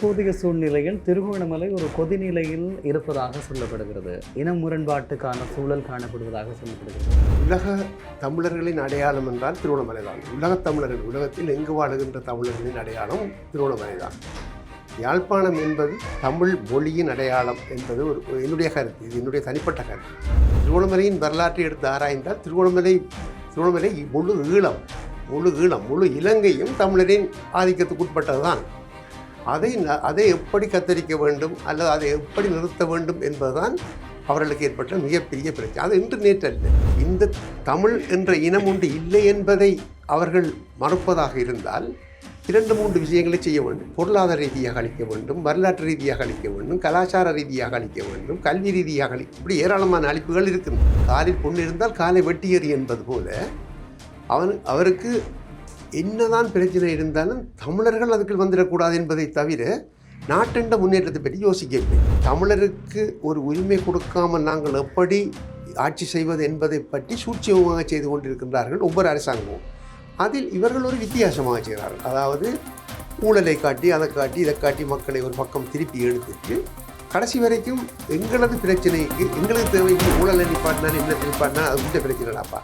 தற்போதைய சூழ்நிலையில் திருகோணமலை ஒரு கொதிநிலையில் இருப்பதாக சொல்லப்படுகிறது. இன முரண்பாட்டுக்கான சூழல் காணப்படுவதாக சொல்லப்படுகிறது. உலக தமிழர்களின் அடையாளம் என்றால் திருவண்ணாமலை தான். உலகத் தமிழர்கள், உலகத்தில் எங்கு வாழுகின்ற தமிழர்களின் அடையாளம் திருவண்ணாமலை தான். யாழ்ப்பாணம் என்பது தமிழ் மொழியின் அடையாளம் என்பது என்னுடைய கருத்து. இது என்னுடைய தனிப்பட்ட கருத்து. திருவண்ணாமலையின் வரலாற்றை எடுத்து ஆராய்ந்தால் திருவண்ணாமலை முழு இலங்கையும் தமிழரின் ஆதிக்கத்துக்கு உட்பட்டது தான். அதை எப்படி கத்தரிக்க வேண்டும் அல்லது அதை எப்படி நிறுத்த வேண்டும் என்பதுதான் அவர்களுக்கு ஏற்பட்ட மிகப்பெரிய பிரச்சனை. அது இன்று நேற்றல்ல. இந்த தமிழ் என்ற இனம் ஒன்று இல்லை என்பதை அவர்கள் மறுப்பதாக இருந்தால் 2-3 விஷயங்களை செய்ய வேண்டும். பொருளாதார ரீதியாக அளிக்க வேண்டும், வரலாற்று ரீதியாக அளிக்க வேண்டும், கலாச்சார ரீதியாக அளிக்க வேண்டும், கல்வி ரீதியாக இப்படி ஏராளமான அளிப்புகள் இருக்கின்றன. காலில் பொண்ணு இருந்தால் காலை வெட்டியறி என்பது போல அவருக்கு என்னதான் பிரச்சனை இருந்தாலும் தமிழர்கள் அதுக்குள் வந்துடக்கூடாது என்பதை தவிர நாட்டண்ட முன்னேற்றத்தை பற்றி யோசிக்கவில்லை. தமிழருக்கு ஒரு உரிமை கொடுக்காமல் நாங்கள் எப்படி ஆட்சி செய்வது என்பதை பற்றி சூட்சமமாக செய்து கொண்டிருக்கின்றார்கள் ஒவ்வொரு அரசாங்கமும். அதில் இவர்கள் ஒரு வித்தியாசமாக செய்கிறார்கள். அதாவது ஊழலை காட்டி அதை காட்டி இதை காட்டி மக்களை ஒரு பக்கம் திருப்பி எடுத்துட்டு கடைசி வரைக்கும் எங்களது பிரச்சனைக்கு எங்களுக்கு தேவைக்கு ஊழலை நிப்பாட்டினா என்ன நிப்பாட்டினா அது உண்ட பிரச்சனைடாப்பா.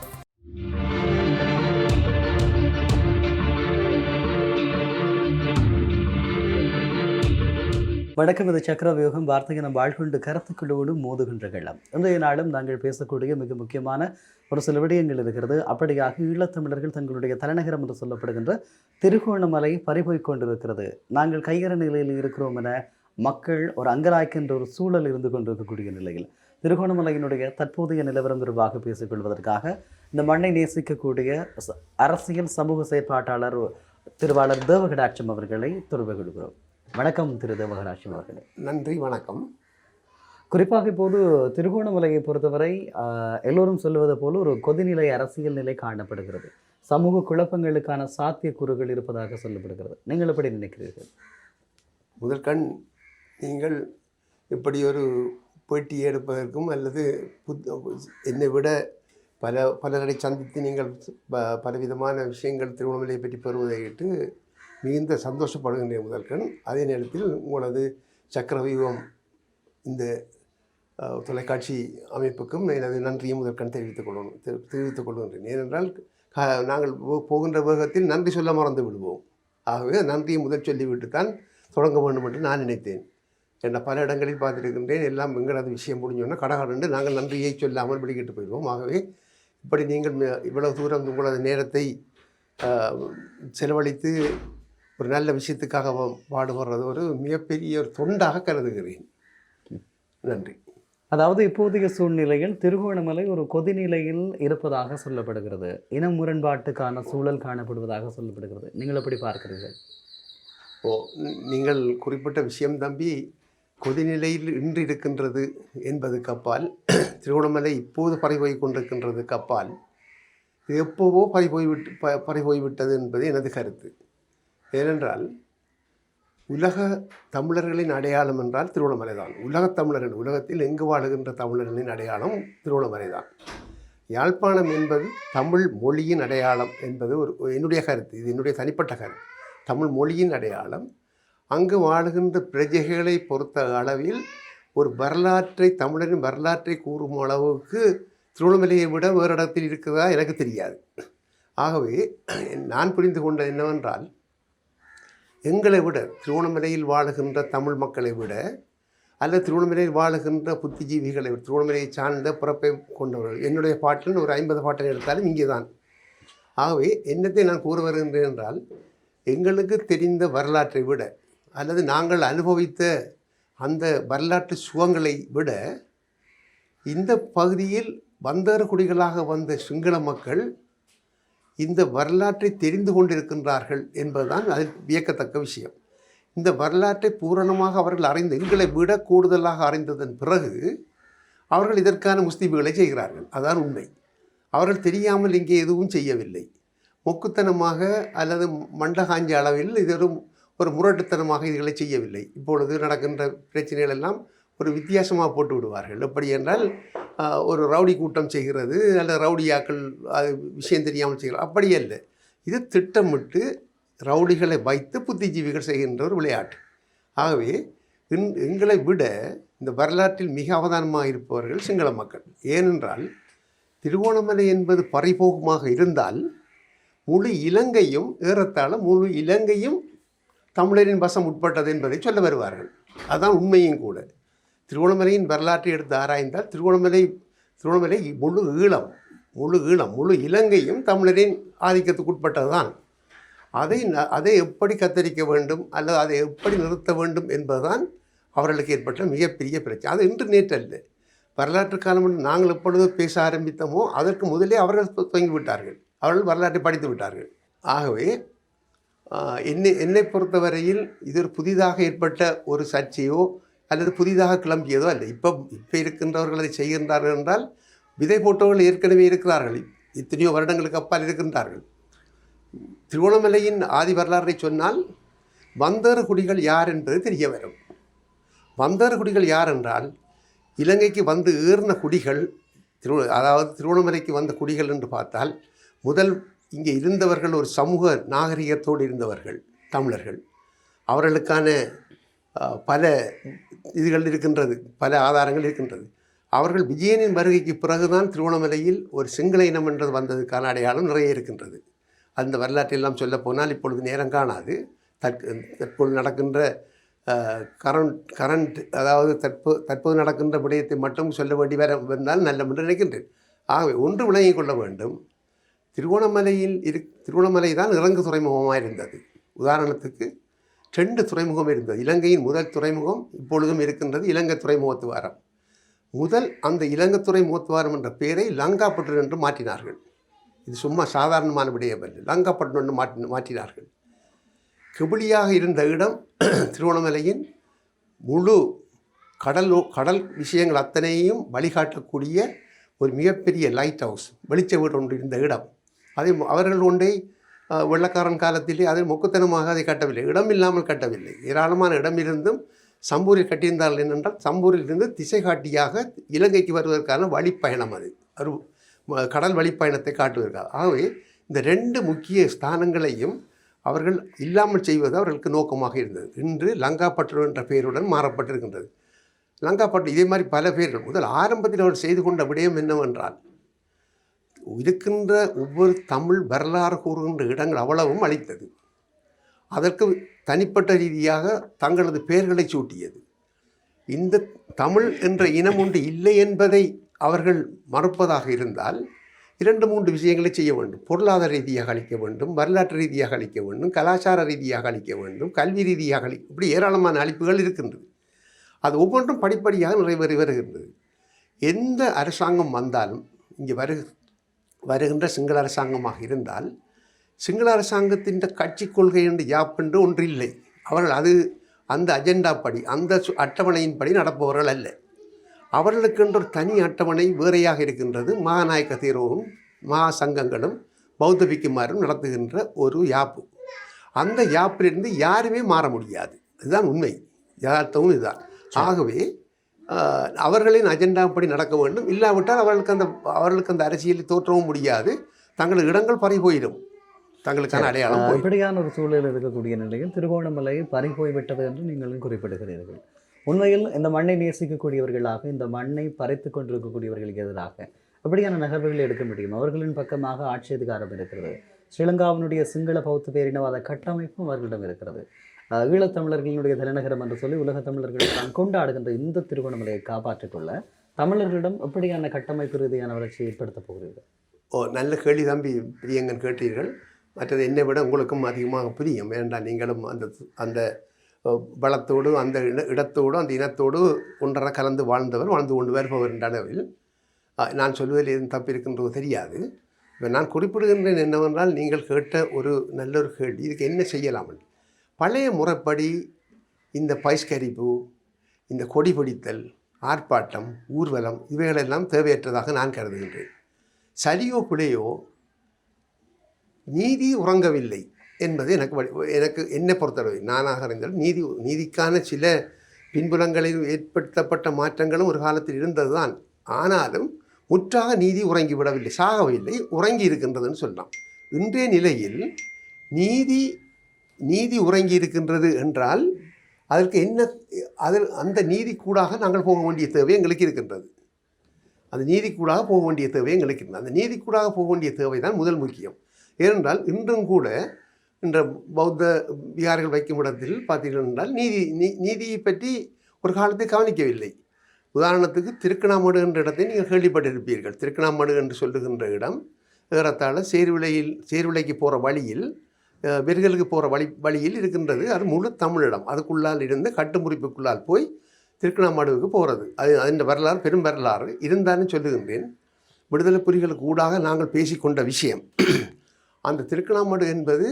வணக்கம். இது சக்கரவியூகம். வார்த்தையை நம் வாழ்கொண்டு கருத்துக்களோடு மோதுகின்ற களம். இன்றைய நாளும் நாங்கள் பேசக்கூடிய மிக முக்கியமான ஒரு சில விடயங்கள் இருக்கிறது. அப்படியாக ஈழத்தமிழர்கள் தங்களுடைய தலைநகரம் என்று சொல்லப்படுகின்ற திருகோணமலை பறிபோய்க் கொண்டிருக்கிறது. நாங்கள் கையற நிலையில் இருக்கிறோம் என மக்கள் ஒரு அங்கலாய்க்கின்ற ஒரு சூழல் இருந்து கொண்டிருக்கக்கூடிய நிலையில் திருகோணமலையினுடைய தற்போதைய நிலவரம் தொடர்பாக பேசிக்கொள்வதற்காக இந்த மண்ணை நேசிக்கக்கூடிய அரசியல் சமூக செயற்பாட்டாளர் திருவாளர் தேவகடாட்சம் அவர்களை தொடர்பு கொள்கிறோம். வணக்கம் திரு தேவகடாட்சம் அவர்களே. நன்றி, வணக்கம். குறிப்பாக இப்போது திருகோணமலையை பொறுத்தவரை எல்லோரும் சொல்லுவது போல ஒரு கொதிநிலை அரசியல் நிலை காணப்படுகிறது. சமூக குழப்பங்களுக்கான சாத்தியக்கூறுகள் இருப்பதாக சொல்லப்படுகிறது. நீங்கள் எப்படி நினைக்கிறீர்கள்? முதற்கண் நீங்கள் இப்படி ஒரு பேட்டி எடுப்பதற்கும் அல்லது என்னை விட பலரை சந்தித்து நீங்கள் பலவிதமான விஷயங்கள் திருவண்ணாமலையை பற்றி பெறுவதையிட்டு மிகுந்த சந்தோஷப்படுகின்ற முதற்கண். அதே நேரத்தில் உங்களது சக்கரவியூகம் இந்த தொலைக்காட்சி அமைப்புக்கும் எனது நன்றியை முதற்கண் தெரிவித்துக் கொள்கின்றேன். ஏனென்றால் நாங்கள் போகின்ற வேகத்தில் நன்றி சொல்ல மறந்து விடுவோம். ஆகவே நன்றியை முதல் சொல்லிவிட்டு தான் தொடங்க வேண்டும் என்று நான் நினைத்தேன். என்ன பல இடங்களில் பார்த்துருக்கின்றேன். எல்லாம் எங்களது விஷயம் முடிஞ்சோன்னா கடகடன்று நாங்கள் நன்றியை சொல்லாமல் வெளிக்கிட்டு போயிடுவோம். ஆகவே இப்படி நீங்கள் இவ்வளவு தூரம் உங்களது நேரத்தை செலவழித்து ஒரு நல்ல விஷயத்துக்காக பாடுபடுறது ஒரு மிகப்பெரிய ஒரு தொண்டாக கருதுகிறேன். நன்றி. அதாவது இப்போதைய சூழ்நிலையில் திருகோணமலை ஒரு கொதிநிலையில் இருப்பதாக சொல்லப்படுகிறது. இன முரண்பாட்டுக்கான சூழல் காணப்படுவதாக சொல்லப்படுகிறது. நீங்கள் எப்படி பார்க்கிறீர்கள்? நீங்கள் குறிப்பிட்ட விஷயம் தம்பி கொதிநிலையில் இன்று இருக்கின்றது என்பதுக்கு அப்பால், திருகோணமலை இப்போது பறிபோய் கொண்டிருக்கின்றதுக்கு அப்பால் இது எப்போவோ பறிபோய்விட்டது என்பது எனது கருத்து. ஏனென்றால் உலக தமிழர்களின் அடையாளம் என்றால் திருவண்ணாமலை தான். உலகத் தமிழர்கள், உலகத்தில் எங்கு வாழுகின்ற தமிழர்களின் அடையாளம் திருவண்ணாமலை தான். யாழ்ப்பாணம் என்பது தமிழ் மொழியின் அடையாளம் என்பது என்னுடைய கருத்து. இது என்னுடைய தனிப்பட்ட கருத்து. தமிழ் மொழியின் அடையாளம். அங்கு வாழுகின்ற பிரஜைகளை பொறுத்த அளவில் ஒரு தமிழரின் வரலாற்றை கூறும் அளவுக்கு திருவண்ணாமலையை விட வேறு இடத்தில் இருக்கிறதா எனக்கு தெரியாது. ஆகவே நான் புரிந்து கொண்டது என்னவென்றால், எங்களை விட திருவண்ணாமலையில் வாழுகின்ற தமிழ் மக்களை விட அல்லது திருவண்ணாமலையில் வாழுகின்ற புத்திஜீவிகளை விட, திருவண்ணாமலையை சார்ந்த பிறப்பை கொண்டவர்கள், என்னுடைய பாட்டில் ஒரு 50 பாட்டை எடுத்தாலும் இங்கே தான். ஆகவே என்னத்தை நான் கூற வருகின்றேன் என்றால், எங்களுக்கு தெரிந்த வரலாற்றை விட அல்லது நாங்கள் அனுபவித்த அந்த வரலாற்று சுகங்களை விட இந்த பகுதியில் வந்தாறு குடிகளாக வந்த சிங்கள மக்கள் இந்த வரலாற்றை தெரிந்து கொண்டிருக்கின்றார்கள் என்பதுதான் அதில் வியக்கத்தக்க விஷயம். இந்த வரலாற்றை பூரணமாக அவர்கள் எங்களை விட கூடுதலாக அறிந்ததன் பிறகு அவர்கள் இதற்கான முஸ்தீபுகளை செய்கிறார்கள். அதான் உண்மை. அவர்கள் தெரியாமல் இங்கே எதுவும் செய்யவில்லை. மொக்குத்தனமாக அல்லது மண்டகாஞ்ச அளவில் இது ஒரு முரட்டுத்தனமாக இதுகளை செய்யவில்லை. இப்பொழுது நடக்கின்ற பிரச்சனைகள் எல்லாம் ஒரு வித்தியாசமாக போட்டு விடுவார்கள். எப்படி என்றால், ஒரு ரவுடி கூட்டம் செய்கிறது அல்லது ரவுடியாக்கள் அது விஷயம் தெரியாமல் செய்கிறார், அப்படி அல்ல. இது திட்டமிட்டு ரவுடிகளை வைத்து புத்திஜீவிகள் செய்கின்ற ஒரு விளையாட்டு. ஆகவே எங்களை விட இந்த வரலாற்றில் மிக அவதானமாக இருப்பவர்கள் சிங்கள மக்கள். ஏனென்றால் திருகோணமலை என்பது பறிபோகமாக இருந்தால் முழு இலங்கையும் ஏறத்தாழ முழு இலங்கையும் தமிழரின் வசம் உட்பட்டது என்பதை சொல்ல வருவார்கள். அதுதான் உண்மையும் கூட. திருகோணமலையின் வரலாற்றை எடுத்து ஆராய்ந்தால் திருகோணமலை முழு இலங்கையும் தமிழரின் ஆதிக்கத்துக்கு உட்பட்டது தான். அதை எப்படி கத்தரிக்க வேண்டும் அல்லது அதை எப்படி நிறுத்த வேண்டும் என்பதுதான் அவர்களுக்கு ஏற்பட்ட மிகப்பெரிய பிரச்சனை. அது இன்று நேற்றல்ல. வரலாற்று காலம் என்று நாங்கள் எப்பொழுது பேச ஆரம்பித்தோமோ அதற்கு முதலே அவர்கள் துவங்கிவிட்டார்கள். அவர்கள் வரலாற்றை படித்து விட்டார்கள். ஆகவே என்னை பொறுத்தவரையில் இது ஒரு புதிதாக ஏற்பட்ட ஒரு சர்ச்சையோ அல்லது புதிதாக கிளம்பியதோ அல்ல. இப்போ இருக்கின்றவர்கள் அதை செய்கின்றார்கள் என்றால் விதை போட்டவர்கள் ஏற்கனவே இருக்கிறார்கள். எத்தனையோ வருடங்களுக்கு அப்பால் இருக்கின்றார்கள். திருகோணமலையின் ஆதி வரலாறை சொன்னால் வந்தேறு குடிகள் யார் என்பது தெரிய வரும். வந்தேறு குடிகள் யார் என்றால் இலங்கைக்கு வந்து ஏறின குடிகள், அதாவது திருகோணமலைக்கு வந்த குடிகள் என்று பார்த்தால் முதல் இங்கே இருந்தவர்கள் ஒரு சமூக நாகரிகத்தோடு இருந்தவர்கள் தமிழர்கள். அவர்களுக்கான பல இதுகள் இருக்கின்றது, பல ஆதாரங்கள் இருக்கின்றது. அவர்கள் விஜயனின் வருகைக்கு பிறகுதான் திருகோணமலையில் ஒரு சிங்கள இனம் என்றது வந்ததுக்கான அடையாளம் நிறைய இருக்கின்றது. அந்த வரலாற்றெல்லாம் சொல்ல போனால் இப்பொழுது நேரம் காணாது. தற்போது நடக்கின்ற கரண்ட் அதாவது தற்போது நடக்கின்ற விடயத்தை மட்டும் சொல்ல வேண்டி வந்தால் நல்ல என்று நினைக்கின்றேன். ஆகவே ஒன்று விளங்கிக் கொள்ள வேண்டும். திருகோணமலை தான் இறங்கு துறைமுகமாக இருந்தது. உதாரணத்துக்கு 2 துறைமுகம் இருந்தது. இலங்கையின் முதல் துறைமுகம் இப்பொழுதும் இருக்கின்றது, இலங்கை துறைமுகத்துவாரம். அந்த இலங்கை துறைமுகத்துவாரம் என்ற பெயரை லங்காப்பட்டினம் என்று மாற்றினார்கள். இது சும்மா சாதாரணமான விடயம் அல்ல. லங்காப்பட்டினம் என்று மாற்றினார்கள். கிபிலியாக இருந்த இடம் திருகோணமலையின் முழு கடல் விஷயங்கள் அத்தனையும் வழிகாட்டக்கூடிய ஒரு மிகப்பெரிய லைட் ஹவுஸ், வெளிச்ச வீடு ஒன்று இருந்த இடம். அதை அவர்கள் ஒன்றை வெள்ளக்காரன் காலத்திலே அதை மொக்குத்தனமாக அதை கட்டவில்லை, இடம் இல்லாமல் கட்டவில்லை. ஏராளமான இடம் இருந்தும் சம்பூரில் கட்டியிருந்தார்கள். என்னென்றால் சம்பூரில் இருந்து திசை காட்டியாக இலங்கைக்கு வருவதற்கான வழிப்பயணம், அது கடல் வழிப்பயணத்தை காட்டுவதற்காக. ஆகவே இந்த 2 முக்கிய ஸ்தானங்களையும் அவர்கள் இல்லாமல் செய்வது அவர்களுக்கு நோக்கமாக இருந்தது. இன்று லங்காப்பட்டினம் என்ற பெயருடன் மாறப்பட்டிருக்கின்றது. லங்காப்பட்டினம் இதே மாதிரி பல பெயர்கள். முதல் ஆரம்பத்தில் அவர் செய்து கொண்ட விடயம் என்னவென்றால் இருக்கின்ற ஒவ்வொரு தமிழ் வரலாறு கூறுகின்ற இடங்கள் அவ்வளவும் அளித்தது. அதற்கு தனிப்பட்ட ரீதியாக தங்களது பெயர்களை சூட்டியது. இந்த தமிழ் என்ற இனம் ஒன்று இல்லை என்பதை அவர்கள் மறுப்பதாக இருந்தால் 2-3 விஷயங்களை செய்ய வேண்டும். பொருளாதார ரீதியாக அளிக்க வேண்டும், வரலாற்று ரீதியாக அளிக்க வேண்டும், கலாச்சார ரீதியாக அளிக்க வேண்டும், கல்வி ரீதியாக இப்படி ஏராளமான அளிப்புகள் இருக்கின்றது. அது ஒவ்வொன்றும் படிப்படியாக நிறைவேறி வருகின்றது. எந்த அரசாங்கம் வந்தாலும் இங்கே வருகின்ற சிங்கள அரசாங்கமாக இருந்தால் சிங்கள அரசாங்கத்தின் கட்சி கொள்கை என்று யாப்பென்று ஒன்று இல்லை. அவர்கள் அந்த அஜெண்டா படி அந்த அட்டவணையின்படி நடப்பவர்கள் அல்ல. அவர்களுக்கென்று ஒரு தனி அட்டவணை வேறையாக இருக்கின்றது. மகாநாயக்க தீர்வும் மகா சங்கங்களும் பௌத்த பிக்குமாரும் நடத்துகின்ற ஒரு யாப்பு. அந்த யாப்பிலிருந்து யாருமே மாற முடியாது. இதுதான் உண்மை, யதார்த்தமும் இதுதான். ஆகவே அவர்களின் அஜெண்டாப்படி நடக்க வேண்டும். இல்லாவிட்டால் அவர்களுக்கு அந்த அரசியலில் தோற்றவும் முடியாது. தங்களது இடங்கள் பறி போயிடும், தங்களுக்கான அடையாளம். இப்படியான ஒரு சூழலில் இருக்கக்கூடிய நிலையில் திருகோணமலை பறி போய்விட்டது என்று நீங்களும் குறிப்பிடுகிறீர்கள். உண்மையில் இந்த மண்ணை நேசிக்கக்கூடியவர்களாக, இந்த மண்ணை பறித்து கொண்டிருக்கக்கூடியவர்களுக்கு எதிராக அப்படியான நகர்வுகள் எடுக்க முடியும். அவர்களின் பக்கமாக ஆட்சி அதிகாரம் இருக்கிறது. ஸ்ரீலங்காவினுடைய சிங்கள பௌத்த பேரினவாத கட்டமைப்பும் அவர்களிடம் இருக்கிறது. ஈழத்தமிழர்களினுடைய தலைநகரம் என்று சொல்லி உலக தமிழர்கள் தான் கொண்டாடுகின்ற இந்த திருகோணமலையை காப்பாற்றிக்கொள்ள தமிழர்களிடம் எப்படியான கட்டமைப்பு ரீதியான வளர்ச்சியை ஏற்படுத்தப் போகிறீர்கள்? நல்ல கேள்வி தம்பி பிரியங்கன் கேட்டீர்கள். மற்றது என்னை விட உங்களுக்கும் அதிகமாக புரியும். ஏனென்றால் நீங்களும் அந்த பலத்தோடு அந்த இடத்தோடு அந்த இனத்தோடு ஒன்றரை கலந்து வாழ்ந்து கொண்டு வருபவர் என்ற அளவில் நான் சொல்வதில் எதுவும் தப்பு இருக்கின்றது தெரியாது. இப்போ நான் குறிப்பிடுகின்றேன் என்னவென்றால், நீங்கள் கேட்ட ஒரு நல்ல ஒரு கேள்வி, இதுக்கு என்ன செய்யலாம்? பழைய முறைப்படி இந்த பைஸ்கரிப்பு, இந்த கொடி பிடித்தல், ஆர்ப்பாட்டம், ஊர்வலம் இவைகளெல்லாம் தேவையற்றதாக நான் கருதுகின்றேன். சரியோ பிழையோ நீதி உறங்கவில்லை என்பது என்னை பொறுத்தளவு நானாக இருந்தாலும் நீதிக்கான சில பின்புலங்களில் ஏற்படுத்தப்பட்ட மாற்றங்களும் ஒரு காலத்தில் இருந்தது தான். ஆனாலும் முற்றாக நீதி உறங்கிவிடவில்லை, சாகவில்லை, உறங்கி இருக்கின்றதுன்னு சொல்லலாம். இன்றைய நிலையில் நீதி உறங்கி இருக்கின்றது என்றால் அதற்கு என்ன அந்த நீதிக்கூடாக நாங்கள் போக வேண்டிய தேவை எங்களுக்கு இருக்கின்றது. அந்த நீதிக்கூடாக போக வேண்டிய தேவை எங்களுக்கு இருக்கின்றது. அந்த நீதிக்கூடாக போக வேண்டிய தேவை தான் முதல் முக்கியம். ஏனென்றால் இன்றும் கூட என்ற பௌத்த விகாரங்கள் வைக்கும் இடத்தில் பார்த்தீர்கள் என்றால் நீதியை பற்றி ஒரு காலத்தை கவனிக்கவில்லை. உதாரணத்துக்கு திருக்கணாமடு என்ற இடத்தை நீங்கள் கேள்விப்பட்டிருப்பீர்கள். திருக்கணாமடு என்று சொல்லுகின்ற இடம் ஏறத்தாழ சேர்விலைக்கு போகிற வழியில், வெறுகலுக்கு போகிற வழியில் இருக்கின்றது. அது முழு தமிழிடம். அதுக்குள்ளால் இருந்து கட்டுமுறிப்புக்குள்ளால் போய் திருக்கணாமடுவுக்கு போகிறது. அதன் வரலாறு பெரும் வரலாறு இருந்தாலும் சொல்லுகின்றேன். விடுதலை புலிகளுக்கு ஊடாக நாங்கள் பேசிக்கொண்ட விஷயம், அந்த திருக்கணாமடு என்பது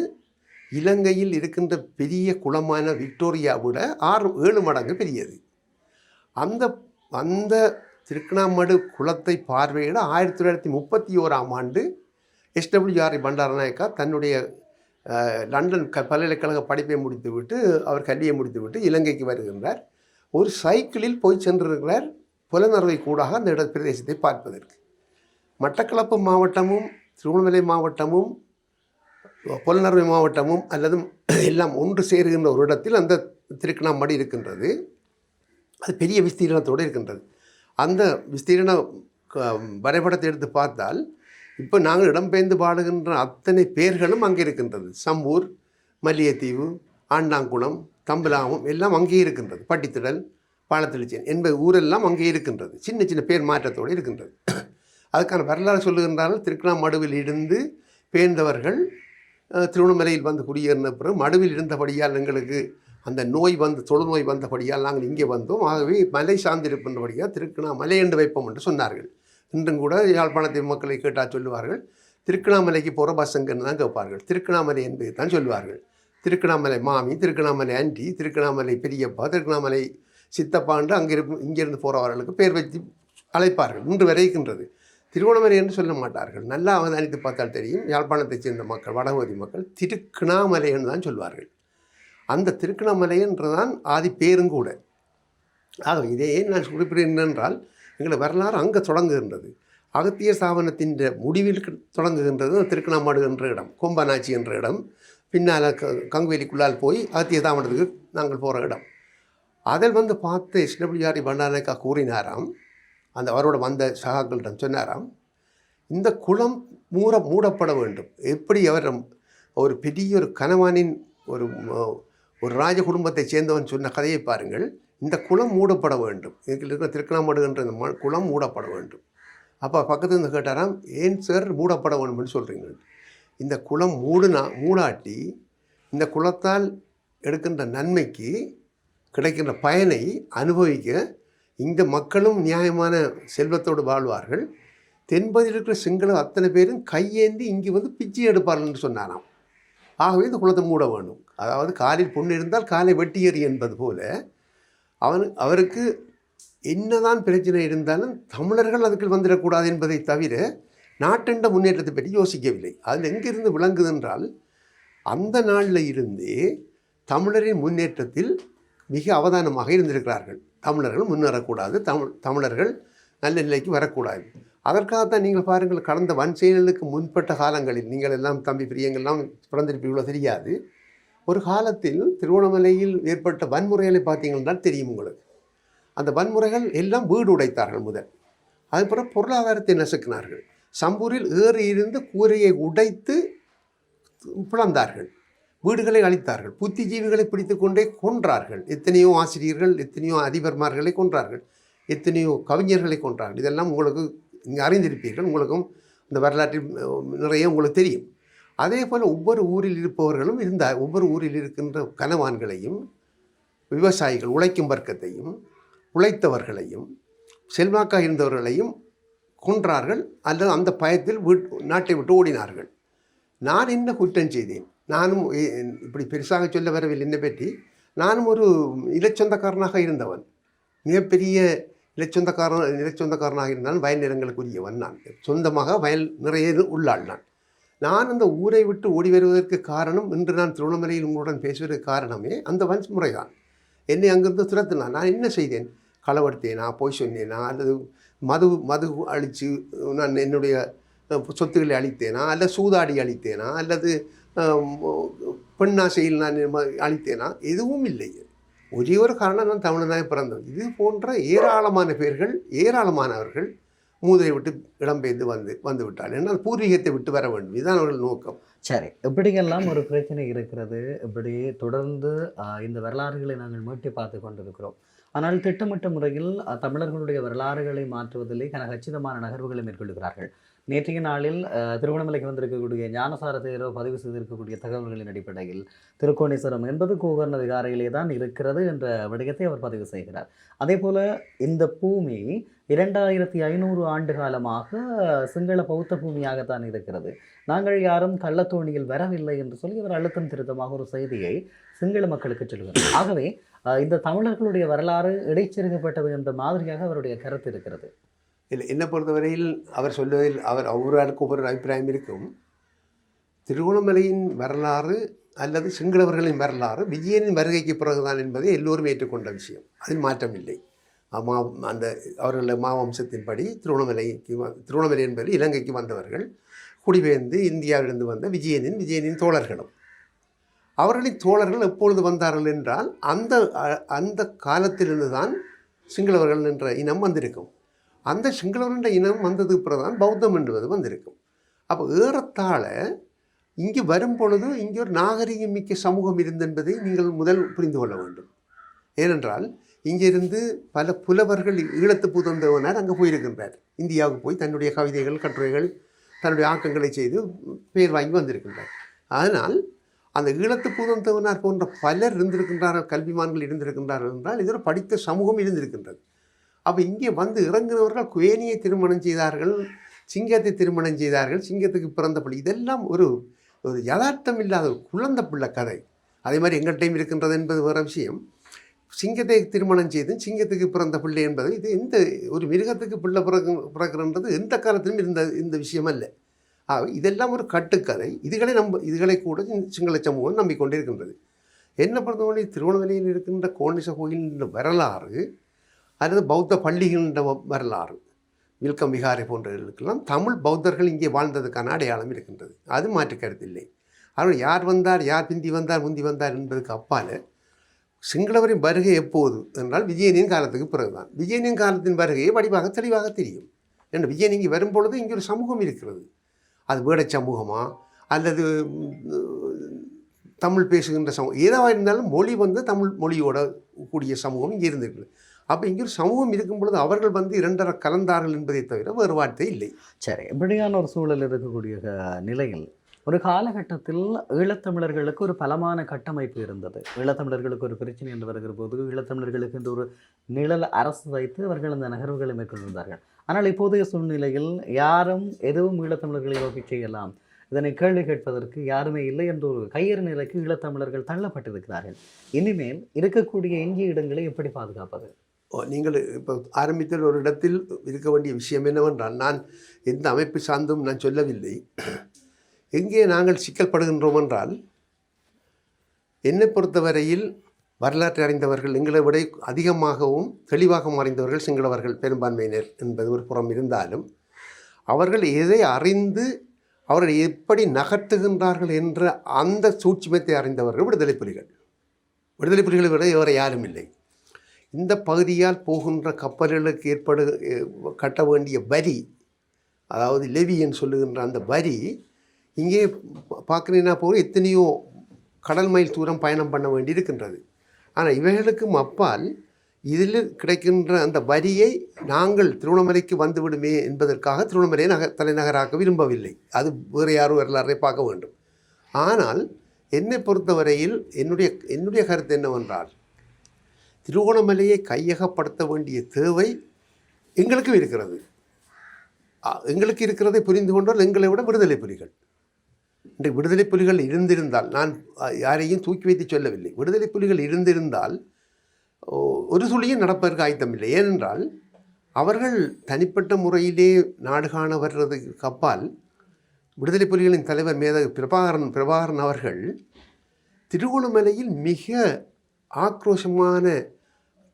இலங்கையில் இருக்கின்ற பெரிய குளமான விக்டோரியா விட 6-7 மடங்கு பெரியது. அந்த திருக்கணாமடு குளத்தை பார்வையிட 1931ஆம் ஆண்டு SWR பண்டாரநாயக்கா தன்னுடைய லண்டன் பல்கலைக்கழக படிப்பை முடித்துவிட்டு, அவர் கல்வியை முடித்துவிட்டு இலங்கைக்கு வருகின்றார். ஒரு சைக்கிளில் போய் சென்றிருக்கிறார் புலனறுவை கூடாக அந்த பிரதேசத்தை பார்ப்பதற்கு. மட்டக்களப்பு மாவட்டமும் திருவண்ணாமலை மாவட்டமும் புலனறுவை மாவட்டமும் அல்லது எல்லாம் ஒன்று சேருகின்ற ஒரு இடத்தில் அந்த திருக்கணாமடு இருக்கின்றது. அது பெரிய விஸ்தீரணத்தோடு இருக்கின்றது. அந்த விஸ்தீரண வரைபடத்தை எடுத்து பார்த்தால் இப்போ நாங்கள் இடம்பெயர்ந்து பாடுகின்ற அத்தனை பேர்களும் அங்கே இருக்கின்றது. சம்பூர், மல்லியத்தீவு, ஆண்டாங்குளம், தம்பலாமும் எல்லாம் அங்கே இருக்கின்றது. பட்டித்திடல், பாலத்தெளிச்சேன் என்பது ஊரெல்லாம் அங்கே இருக்கின்றது. சின்ன சின்ன பேர் மாற்றத்தோடு இருக்கின்றது. அதுக்கான வரலாறு சொல்லுகின்றார்கள். திருக்கணாமடுவில் இருந்து பேர்ந்தவர்கள் திருவண்ணாமலையில் வந்து குடியேறின பிறகு மடுவில் இருந்தபடியால் எங்களுக்கு அந்த நோய் தொழுநோய் வந்தபடியால் நாங்கள் இங்கே வந்தோம். ஆகவே மலை சார்ந்திருக்கின்றபடியால் திருக்கணாமலை என்று வைப்போம் என்று சொன்னார்கள். இன்றும் கூட யாழ்ப்பாணத்தை மக்களை கேட்டால் சொல்லுவார்கள், திருக்கணாமலைக்கு போகிற பஸ் எங்கன்னு தான் கேட்பார்கள். திருக்கணாமலை என்பதை தான் சொல்லுவார்கள். திருக்கணாமலை மாமி, திருக்கணாமலை ஆண்டி, திருக்கணாமலை பெரியப்பா, திருக்கணாமலை சித்தப்பா என்று இங்கிருந்து போகிறவர்களுக்கு பேர் வைத்து அழைப்பார்கள். இன்று வரை இருக்கின்றது. திருவண்ணாமலை என்று சொல்ல மாட்டார்கள். நல்லா அவதானித்து பார்த்தால் தெரியும். யாழ்ப்பாணத்தைச் சேர்ந்த மக்கள், வடபகுதி மக்கள் திருக்கணாமலை என்று தான் சொல்வார்கள். அந்த திருக்கணாமலை என்றுதான் ஆதி பேருங்கூட. ஆக இதையே நான் குறிப்பிடுகிறேன் என்றால் எங்களை வரலாறு அங்கே தொடங்குகின்றது. அகத்திய ஸ்தாபனத்தின் முடிவில் தொடங்குகின்றது திருக்கணாமடு என்ற இடம், கொம்பனாச்சி என்ற இடம். பின்னால் கங்குவேலிக்குள்ளால் போய் அகத்திய ஸ்தாபனத்துக்கு நாங்கள் போகிற இடம். அதில் வந்து பார்த்து SWR பண்டாரநாயக்கா கூறினாராம், அந்த அவரோட வந்த சகாக்களிடம் சொன்னாராம், இந்த குளம் மூடப்பட வேண்டும். எப்படி அவர் ஒரு பெரிய ஒரு கணவானின் ஒரு ராஜ குடும்பத்தை சேர்ந்தவன் சொன்ன கதையை பாருங்கள். இந்த குளம் மூடப்பட வேண்டும், இதில் இருக்கிற திருக்கணாமடு என்ற இந்த குளம் மூடப்பட வேண்டும். அப்போ பக்கத்தில் இருந்து கேட்டாராம், ஏன் சார் மூடப்பட வேண்டும்னு சொல்கிறீங்க? இந்த குளம் மூடாட்டி இந்த குளத்தால் எடுக்கின்ற நன்மைக்கு கிடைக்கின்ற பயனை அனுபவிக்க இந்த மக்களும் நியாயமான செல்வத்தோடு வாழ்வார்கள். தென்பதில் இருக்கிற சிங்கள அத்தனை பேரும் கையேந்தி இங்கே வந்து பிச்சை எடுப்பார்கள் என்று சொன்னாராம். ஆகவே இந்த குளத்தை மூட வேண்டும். அதாவது காலில் பொண்ணு இருந்தால் காலை வெட்டியறி என்பது போல அவருக்கு என்னதான் பிரச்சனை இருந்தாலும் தமிழர்கள் அதுக்கு வந்துடக்கூடாது என்பதை தவிர நாட்டண்ட முன்னேற்றத்தை பற்றி யோசிக்கவில்லை. அதில் எங்கிருந்து விளங்குது என்றால், அந்த நாளில் இருந்தே தமிழரின் முன்னேற்றத்தில் மிக அவதானமாக இருந்திருக்கிறார்கள். தமிழர்கள் முன்னேறக்கூடாது, தமிழர்கள் நல்ல நிலைக்கு வரக்கூடாது. அதற்காகத்தான் நீங்கள் பாருங்கள், கடந்த வன்செயலுக்கு முன்பட்ட காலங்களில், நீங்கள் எல்லாம் தம்பி பிரியங்கள்லாம் பிறந்திருப்பீங்களோ தெரியாது, ஒரு காலத்தில் திருவண்ணாமலையில் ஏற்பட்ட வன்முறைகளை பார்த்தீங்கன்னா தெரியும் உங்களுக்கு. அந்த வன்முறைகள் எல்லாம் வீடு உடைத்தார்கள் முதல். அதுக்கப்புறம் பொருளாதாரத்தை நசுக்கினார்கள். சம்பூரில் ஏறி இருந்து கூரையை உடைத்து பிளந்தார்கள், வீடுகளை அழித்தார்கள், புத்திஜீவிகளை பிடித்து கொண்டே கொன்றார்கள். எத்தனையோ ஆசிரியர்கள், எத்தனையோ அதிபர்மார்களை கொன்றார்கள், எத்தனையோ கவிஞர்களை கொன்றார்கள். இதெல்லாம் உங்களுக்கு நீங்கள் அறிந்திருப்பீர்கள். உங்களுக்கும் இந்த வரலாற்றில் நிறைய உங்களுக்கு தெரியும். அதே போல் ஒவ்வொரு ஊரில் இருப்பவர்களும் ஒவ்வொரு ஊரில் இருக்கின்ற கனவான்களையும், விவசாயிகள், உழைக்கும் வர்க்கத்தையும், உழைத்தவர்களையும், செல்வாக்காக இருந்தவர்களையும் கொன்றார்கள். அல்லது அந்த பயத்தில் நாட்டை விட்டு ஓடினார்கள். நான் என்ன குற்றம் செய்தேன்? நானும் இப்படி பெருசாக சொல்ல வரவில்லை என்னை பற்றி. நானும் ஒரு இலச்சொந்தக்காரனாக இருந்தவன், மிகப்பெரிய நிலச்சொந்தக்காரனாக இருந்தாலும் வயல் நிலங்களுக்குரியவன் நான். சொந்தமாக வயல் நிறைய உள்ளாள் நான் அந்த ஊரை விட்டு ஓடி வருவதற்கு காரணம், இன்று நான் திருவண்ணாமலையில் உங்களுடன் பேசுவதற்கு காரணமே அந்த வன்முறை தான். என்னை அங்கிருந்து துரத்தினான். நான் என்ன செய்தேன்? களவெடுத்தேனா, பொய் சொன்னேனா, அல்லது மது அழித்து நான் என்னுடைய சொத்துக்களை அழித்தேனா, அல்லது சூதாடி அழித்தேனா, அல்லது பெண்ணாசையில் நான் அழித்தேனா? எதுவும் இல்லை. ஒரே ஒரு காரணம் நான் தமிழனாக பிறந்தோம். இது போன்ற ஏராளமான பேர்கள், ஏராளமானவர்கள் மூதுரை விட்டு இடம்பெயர்ந்து வந்து விட்டார்கள். ஏன்னா பூர்வீகத்தை விட்டு வர வேண்டும். இதுதான் அவர்கள் நோக்கம். சரி, இப்படியெல்லாம் ஒரு பிரச்சனை இருக்கிறது. இப்படி தொடர்ந்து இந்த வரலாறுகளை நாங்கள் மீட்டி பார்த்து கொண்டிருக்கிறோம். ஆனால் திட்டமிட்ட முறையில் தமிழர்களுடைய வரலாறுகளை மாற்றுவதிலே கச்சிதமான நகர்வுகளை மேற்கொள்கிறார்கள். நேற்றைய நாளில் திருவண்ணாமலைக்கு வந்திருக்கக்கூடிய ஞானசார தேரர் பதிவு செய்திருக்கக்கூடிய தகவல்களின் அடிப்படையில் திருக்கோணேஸ்வரம் என்பது கோகர்ண விகாரையிலே தான் இருக்கிறது என்ற விடயத்தை அவர் பதிவு செய்கிறார். அதே போல இந்த பூமி 2500 ஆண்டு காலமாக சிங்கள பௌத்த பூமியாகத்தான் இருக்கிறது. நாங்கள் யாரும் கள்ளத்தோணியில் வரவில்லை என்று சொல்லி அவர் அழுத்தம் திருத்தமாக ஒரு செய்தியை சிங்கள மக்களுக்கு சொல்கிறார். ஆகவே இந்த தமிழர்களுடைய வரலாறு இடைச்செருகப்பட்டது என்ற மாதிரியாக அவருடைய கருத்து இருக்கிறது. இல்லை, என்னை பொறுத்தவரையில் அவர் சொல்வதில் ஒவ்வொரு ஆளுக்கும் ஒவ்வொரு அபிப்பிராயம் இருக்கும். திருகோணமலையின் வரலாறு அல்லது சிங்களவர்களின் வரலாறு விஜயனின் வருகைக்கு பிறகுதான் என்பதை எல்லோரும் ஏற்றுக்கொண்ட விஷயம். அதில் மாற்றமில்லை. அந்த அவர்கள மாவம்சத்தின்படி திருவண்ணாமலை என்பது இலங்கைக்கு வந்தவர்கள், குடிபெயர்ந்து இந்தியாவிலிருந்து வந்த விஜயனின் தோழர்களும். அவர்களின் தோழர்கள் எப்பொழுது வந்தார்கள் என்றால் அந்த காலத்திலிருந்து தான் சிங்களவர்கள் என்ற இனம் வந்திருக்கும். அந்த சிங்களவர்கள் என்ற இனம் வந்ததுக்கு பிறகுதான் பௌத்தம் என்பது வந்திருக்கும். அப்போ ஏறத்தாழ இங்கு வரும் பொழுது இங்கே ஒரு நாகரிகம் மிக்க சமூகம் இருந்தென்பதை நீங்கள் முதல் புரிந்து கொள்ள வேண்டும். ஏனென்றால் இங்கிருந்து பல புலவர்கள் ஈழத்து புதந்தவனார் அங்கே போயிருக்கின்றார். இந்தியாவுக்கு போய் தன்னுடைய கவிதைகள், கட்டுரைகள், தன்னுடைய ஆக்கங்களை செய்து பெயர் வாங்கி வந்திருக்கின்றார். அதனால் அந்த ஈழத்து புதந்தவனார் போன்ற பலர் இருந்திருக்கின்றார்கள், கல்விமான்கள் இருந்திருக்கின்றார்கள் என்றால் இது ஒரு படித்த சமூகம் இருந்திருக்கின்றது. அப்போ இங்கே வந்து இறங்கினவர்கள் குவேனியை திருமணம் செய்தார்கள், சிங்கத்தை திருமணம் செய்தார்கள், சிங்கத்துக்கு பிறந்த பிள்ளை. இதெல்லாம் ஒரு யதார்த்தம் இல்லாத ஒரு குழந்தை பிள்ளை கதை. அதே மாதிரி எங்கள் டைம் இருக்கின்றது என்பது வேறு விஷயம். சிங்கத்தை திருமணம் செய்து சிங்கத்துக்கு பிறந்த பிள்ளை என்பது இது எந்த ஒரு மிருகத்துக்கு பிள்ளை பிறகுன்றது எந்த காலத்திலும் இந்த விஷயம் அல்ல. இதெல்லாம் ஒரு கட்டுக்கதை. இதுகளை கூட சிங்கள சமூகம் நம்பிக்கொண்டிருக்கின்றது. என்ன பொறுத்தவரை திருவண்ணாமலையில் இருக்கின்ற கோணேச கோயிலின் வரலாறு அல்லது பௌத்த பள்ளிகளின் வரலாறு, வில்கம் விகாரை போன்றவர்களுக்கெல்லாம் தமிழ் பௌத்தர்கள் இங்கே வாழ்ந்ததுக்கான அடையாளம் இருக்கின்றது. அது மாற்று கருத்தில்லை. அவர்கள் யார் வந்தார், யார் முந்தி வந்தார் என்பதுக்கு அப்பால் சிங்களவரின் வருகை எப்போது என்றால் விஜயனின் காலத்துக்கு பிறகுதான். விஜயனின் காலத்தின் வருகையை வடிவாக தெளிவாக தெரியும். ஏன்னா விஜயன் இங்கே வரும்பொழுது இங்கே ஒரு சமூகம் இருக்கிறது. அது வேட சமூகமா அல்லது தமிழ் பேசுகின்ற சமூகம், ஏதாவது இருந்தாலும் மொழி வந்து தமிழ் மொழியோட கூடிய சமூகம் இங்கே இருந்திருக்குது. அப்போ இங்கே ஒரு சமூகம் இருக்கும் பொழுது அவர்கள் வந்து இரண்டரை கலந்தார்கள் என்பதை தவிர வேறு வார்த்தை இல்லை. சரி, இப்படியான ஒரு சூழல் இருக்கக்கூடிய நிலையில் ஒரு காலகட்டத்தில் ஈழத்தமிழர்களுக்கு ஒரு பலமான கட்டமைப்பு இருந்தது. ஈழத்தமிழர்களுக்கு ஒரு பிரச்சனை என்று வருகிற போது ஈழத்தமிழர்களுக்கு இந்த ஒரு நிழல் அரசு வைத்து அவர்கள் அந்த நகர்வுகளை மேற்கொண்டிருந்தார்கள். ஆனால் இப்போதைய சூழ்நிலையில் யாரும் எதுவும் ஈழத்தமிழர்களை நோக்கி செய்யலாம், இதனை கேள்வி கேட்பதற்கு யாருமே இல்லை என்ற ஒரு கையறு நிலைக்கு ஈழத்தமிழர்கள் தள்ளப்பட்டிருக்கிறார்கள். இனிமேல் இருக்கக்கூடிய எஞ்சிய இடங்களை எப்படி பாதுகாப்பது? நீங்கள் இப்போ ஆரம்பித்த ஒரு இடத்தில் இருக்க வேண்டிய விஷயம் என்னவென்றால், நான் எந்த அமைப்பு சார்ந்தும் நான் சொல்லவில்லை. எங்கே நாங்கள் சிக்கல்படுகின்றோம் என்றால், என்னை பொறுத்தவரையில் வரலாற்றை அறிந்தவர்கள் எங்களை விட அதிகமாகவும் தெளிவாக அறிந்தவர்கள் சிங்களவர்கள் பெரும்பான்மையினர் என்பது ஒரு புறம் இருந்தாலும், அவர்கள் எதை அறிந்து அவர்கள் எப்படி நகர்த்துகின்றார்கள் என்ற அந்த சூட்சுமத்தை அறிந்தவர்கள் விடுதலை புலிகளை விட வேறு யாரும் இல்லை. இந்த பகுதியால் போகின்ற கப்பல்களுக்கு கட்ட வேண்டிய வரி, அதாவது லெவி என்று சொல்லுகின்ற அந்த வரி, இங்கே பார்க்குறீங்கன்னா போக எத்தனையோ கடல் மைல் தூரம் பயணம் பண்ண வேண்டி இருக்கின்றது. ஆனால் இவைகளுக்கும் அப்பால் இதில் கிடைக்கின்ற அந்த வரியை நாங்கள் திருவண்ணாமலைக்கு வந்துவிடுமே என்பதற்காக திருவண்ணாமலையை தலைநகராக்க விரும்பவில்லை. அது வேறு யாரும் வரலாறை பார்க்க வேண்டும். ஆனால் என்னை பொறுத்தவரையில் என்னுடைய கருத்து என்னவென்றால், திருவண்ணாமலையை கையகப்படுத்த வேண்டிய தேவை எங்களுக்கும் இருக்கிறது. எங்களுக்கு இருக்கிறதை புரிந்து கொண்டால் எங்களை விட விடுதலை புலிகள். இன்றைக்கு விடுதலை புலிகள் இருந்திருந்தால், நான் யாரையும் தூக்கி வைத்து சொல்லவில்லை, விடுதலை புலிகள் இருந்திருந்தால் ஒரு துளியும் நடப்பதற்கு ஆயத்தமில்லை. ஏனென்றால் அவர்கள் தனிப்பட்ட முறையிலே நாடு காண வர்றதுக்கு அப்பால் விடுதலை புலிகளின் தலைவர் மேதகு பிரபாகரன் அவர்கள் திருகோணமலையில் மிக ஆக்ரோஷமான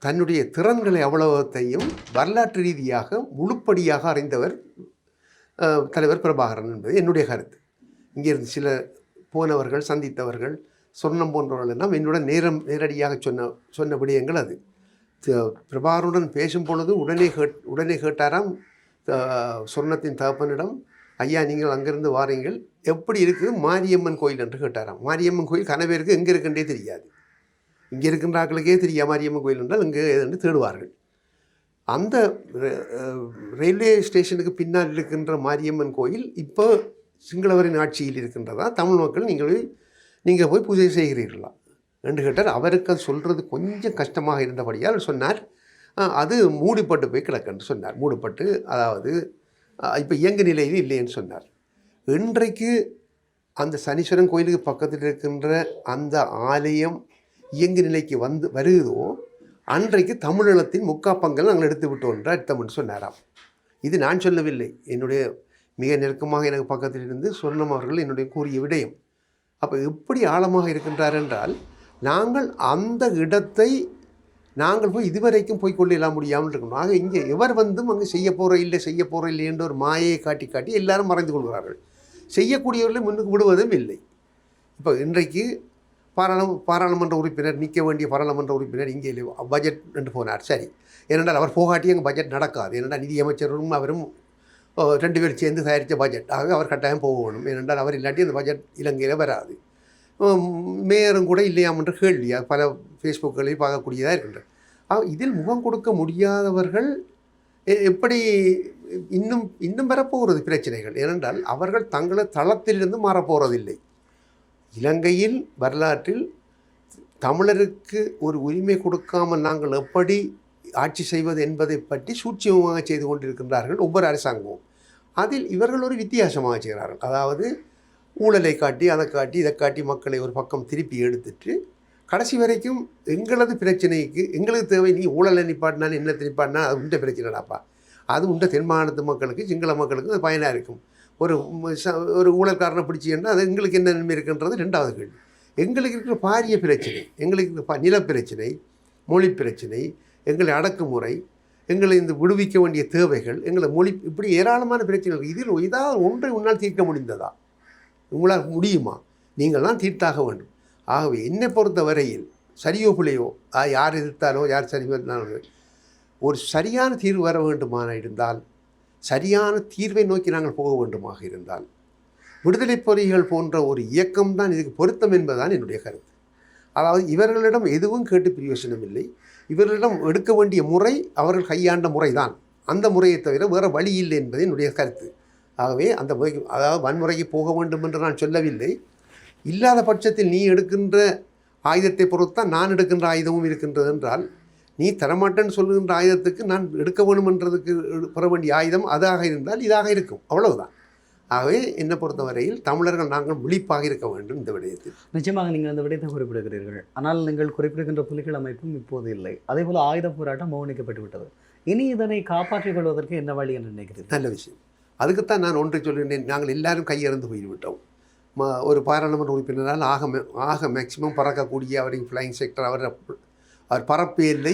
தன்னுடைய திறன்களை அவ்வளவத்தையும் வரலாற்று ரீதியாக முழுப்படியாக அறிந்தவர் தலைவர் பிரபாகரன் என்பது என்னுடைய கருத்து. இங்கிருந்து சில போனவர்கள், சந்தித்தவர்கள், சொர்ணம் போன்றவர்கள் எல்லாம் என்னுடன் நேரடியாக சொன்ன விடயங்கள் அது. பிரபாகரனுடன் பேசும் பொழுது உடனே கேட்டாராம் சொர்ணத்தின் தகப்பனிடம், ஐயா நீங்கள் அங்கேருந்து வாரீங்கள், எப்படி இருக்குது மாரியம்மன் கோயில் என்று கேட்டாராம். மாரியம்மன் கோயில் கனவேருக்கு எங்கே இருக்குன்றே தெரியாது. இங்கே இருக்கின்ற ஆக்களுக்கே தெரியாது மாரியம்மன் கோயில் என்றால் இங்கே என்று தேடுவார்கள். அந்த ரயில்வே ஸ்டேஷனுக்கு பின்னால் இருக்கின்ற மாரியம்மன் கோயில் இப்போ சிங்களவரின் ஆட்சியில் இருக்கின்றதா, தமிழ் மக்கள் நீங்கள் போய் பூஜை செய்கிறீர்களா என்று கேட்டார். அவருக்கு அது சொல்கிறது கொஞ்சம் கஷ்டமாக இருந்தபடியால் சொன்னார், அது மூடிப்பட்டு போய் கிடக்குன்னு சொன்னார். மூடிப்பட்டு, அதாவது இப்போ இயங்கு நிலையில் இல்லைன்னு சொன்னார். இன்றைக்கு அந்த சனீஸ்வரன் கோயிலுக்கு பக்கத்தில் இருக்கின்ற அந்த ஆலயம் இயங்கு நிலைக்கு வருகிறதோ அன்றைக்கு தமிழீழத்தின் முக்காப்பங்கள் நாங்கள் எடுத்து விட்டோம் என்று அர்த்தம்னு சொன்னாராம். இது நான் சொல்லவில்லை, என்னுடைய மிக நெருக்கமாக எனக்கு பக்கத்தில் இருந்து சொர்ணம் அவர்கள் என்னுடைய கூறிய விடயம். அப்போ எப்படி ஆழமாக இருக்கின்றார் என்றால், நாங்கள் அந்த இடத்தை நாங்கள் போய் இதுவரைக்கும் போய் கொள்ளலாம் முடியாமல் இருக்கணும். ஆக இங்கே எவர் வந்தும் அங்கே செய்ய போகிற இல்லை என்ற ஒரு மாயையை காட்டி எல்லாரும் மறைந்து கொள்கிறார்கள். செய்யக்கூடியவர்களை முன்னுக்கு விடுவதும் இல்லை. இப்போ இன்றைக்கு பாராளுமன்ற உறுப்பினர், நிற்க வேண்டிய பாராளுமன்ற உறுப்பினர் இங்கே பட்ஜெட் என்று போனார். சரி, ஏனென்றால் அவர் போகாட்டி அங்கே பட்ஜெட் நடக்காது. ஏனென்றால் நிதியமைச்சரும் அவரும் 2 பேர் சேர்ந்து தயாரித்த பட்ஜெட். ஆக அவர் கட்டாயம் போகணும். ஏனென்றால் அவர் இல்லாட்டி அந்த பட்ஜெட் இலங்கையில் வராது. மேயரும் கூட இல்லையாம் என்ற கேள்வி பல ஃபேஸ்புக்குகளில் பார்க்கக்கூடியதாக இருக்கின்றது. இதில் முகம் கொடுக்க முடியாதவர்கள் எப்படி இன்னும் வரப்போகிறது பிரச்சனைகள். ஏனென்றால் அவர்கள் தங்களை தளத்திலிருந்து மாறப்போகிறதில்லை. இலங்கையில் வரலாற்றில் தமிழருக்கு ஒரு உரிமை கொடுக்காமல் நாங்கள் எப்படி ஆட்சி செய்வது என்பதை பற்றி சூட்சமமாக செய்து கொண்டிருக்கின்றார்கள் ஒவ்வொரு அரசாங்கமும். அதில் இவர்கள் ஒரு வித்தியாசமாக செய்கிறார்கள். அதாவது ஊழலை காட்டி அதை காட்டி இதை காட்டி மக்களை ஒரு பக்கம் திருப்பி எடுத்துட்டு கடைசி வரைக்கும் எங்களது பிரச்சனைக்கு எங்களுக்கு தேவை, நீ ஊழலை நிப்பாட்டினாலும் என்ன நிப்பாட்டினா அது உண்ட பிரச்சனைடாப்பா, அது உண்ட தென் மாநிலத்து மக்களுக்கு சிங்கள மக்களுக்கு அது பயனாக இருக்கும். ஒரு ஊழல்காரனை பிடிச்சின்னா அது எங்களுக்கு என்ன நன்மை இருக்குன்றது 2வது கேள்வி. எங்களுக்கு இருக்கிற பாரிய பிரச்சனை, எங்களுக்கு இருக்கிற நிலப்பிரச்சனை, மொழி பிரச்சனை, எங்களை அடக்குமுறை, எங்களை இந்த விடுவிக்க வேண்டிய தேவைகள், எங்களை மொழி, இப்படி ஏராளமான பிரச்சனைகள். இதில் ஏதாவது ஒன்றை உன்னால் தீர்க்க முடிந்ததா? உங்களால் முடியுமா? நீங்கள் தான் தீர்த்தாக வேண்டும். ஆகவே என்னை பொறுத்த வரையில் சரியோ பிள்ளையோ, யார் எதிர்த்தாலோ யார் சரி பண்ணாலோ, ஒரு சரியான தீர்வு வர வேண்டுமான இருந்தால், சரியான தீர்வை நோக்கி நாங்கள் போக வேண்டுமாக இருந்தால், விடுதலை பொறிகள் போன்ற ஒரு இயக்கம்தான் இதுக்கு பொருத்தம் என்பதுதான் என்னுடைய கருத்து. அதாவது இவர்களிடம் எதுவும் கேட்டு பிரயோசனம் இல்லை. இவர்களிடம் எடுக்க வேண்டிய முறை அவர்கள் கையாண்ட முறைதான். அந்த முறையை தவிர வேறு வழி இல்லை என்பது என்னுடைய கருத்து. ஆகவே அந்த முறைக்கு, அதாவது வன்முறைக்கு போக வேண்டும் என்று நான் சொல்லவில்லை. இல்லாத பட்சத்தில் நீ எடுக்கின்ற ஆயுதத்தை பொறுத்தான் நான் எடுக்கின்ற ஆயுதமும் இருக்கின்றது என்றால், நீ தரமாட்டேன்னு சொல்லுகின்ற ஆயுதத்துக்கு நான் எடுக்க வேணும் என்றதுக்கு பெற வேண்டிய ஆயுதம் அதாக இருந்தால் இதாக இருக்கும், அவ்வளவுதான். ஆகவே என்னை பொறுத்தவரையில் தமிழர்கள் நாங்கள் விழிப்பாக இருக்க வேண்டும் இந்த விடயத்தில். நிச்சயமாக நீங்கள் அந்த விடயத்தை குறிப்பிடுகிறீர்கள். ஆனால் நீங்கள் குறிப்பிடுகின்ற புலிகள் அமைப்பும் இப்போது இல்லை. அதே போல் ஆயுத போராட்டம் மௌனிக்கப்பட்டு விட்டது. இனி இதனை காப்பாற்றிக் கொள்வதற்கு என்ன வழி என்று நினைக்கிறீர்கள்? நல்ல விஷயம். அதுக்குத்தான் நான் ஒன்றை சொல்லியிருந்தேன். நாங்கள் எல்லாரும் கையிறந்து போய்விட்டோம். ஒரு பாராளுமன்ற உறுப்பினரால் ஆக மேக்சிமம் பறக்கக்கூடிய அவரின் ஃப்ளைங் செக்டர் அவர் பரப்பு எல்லை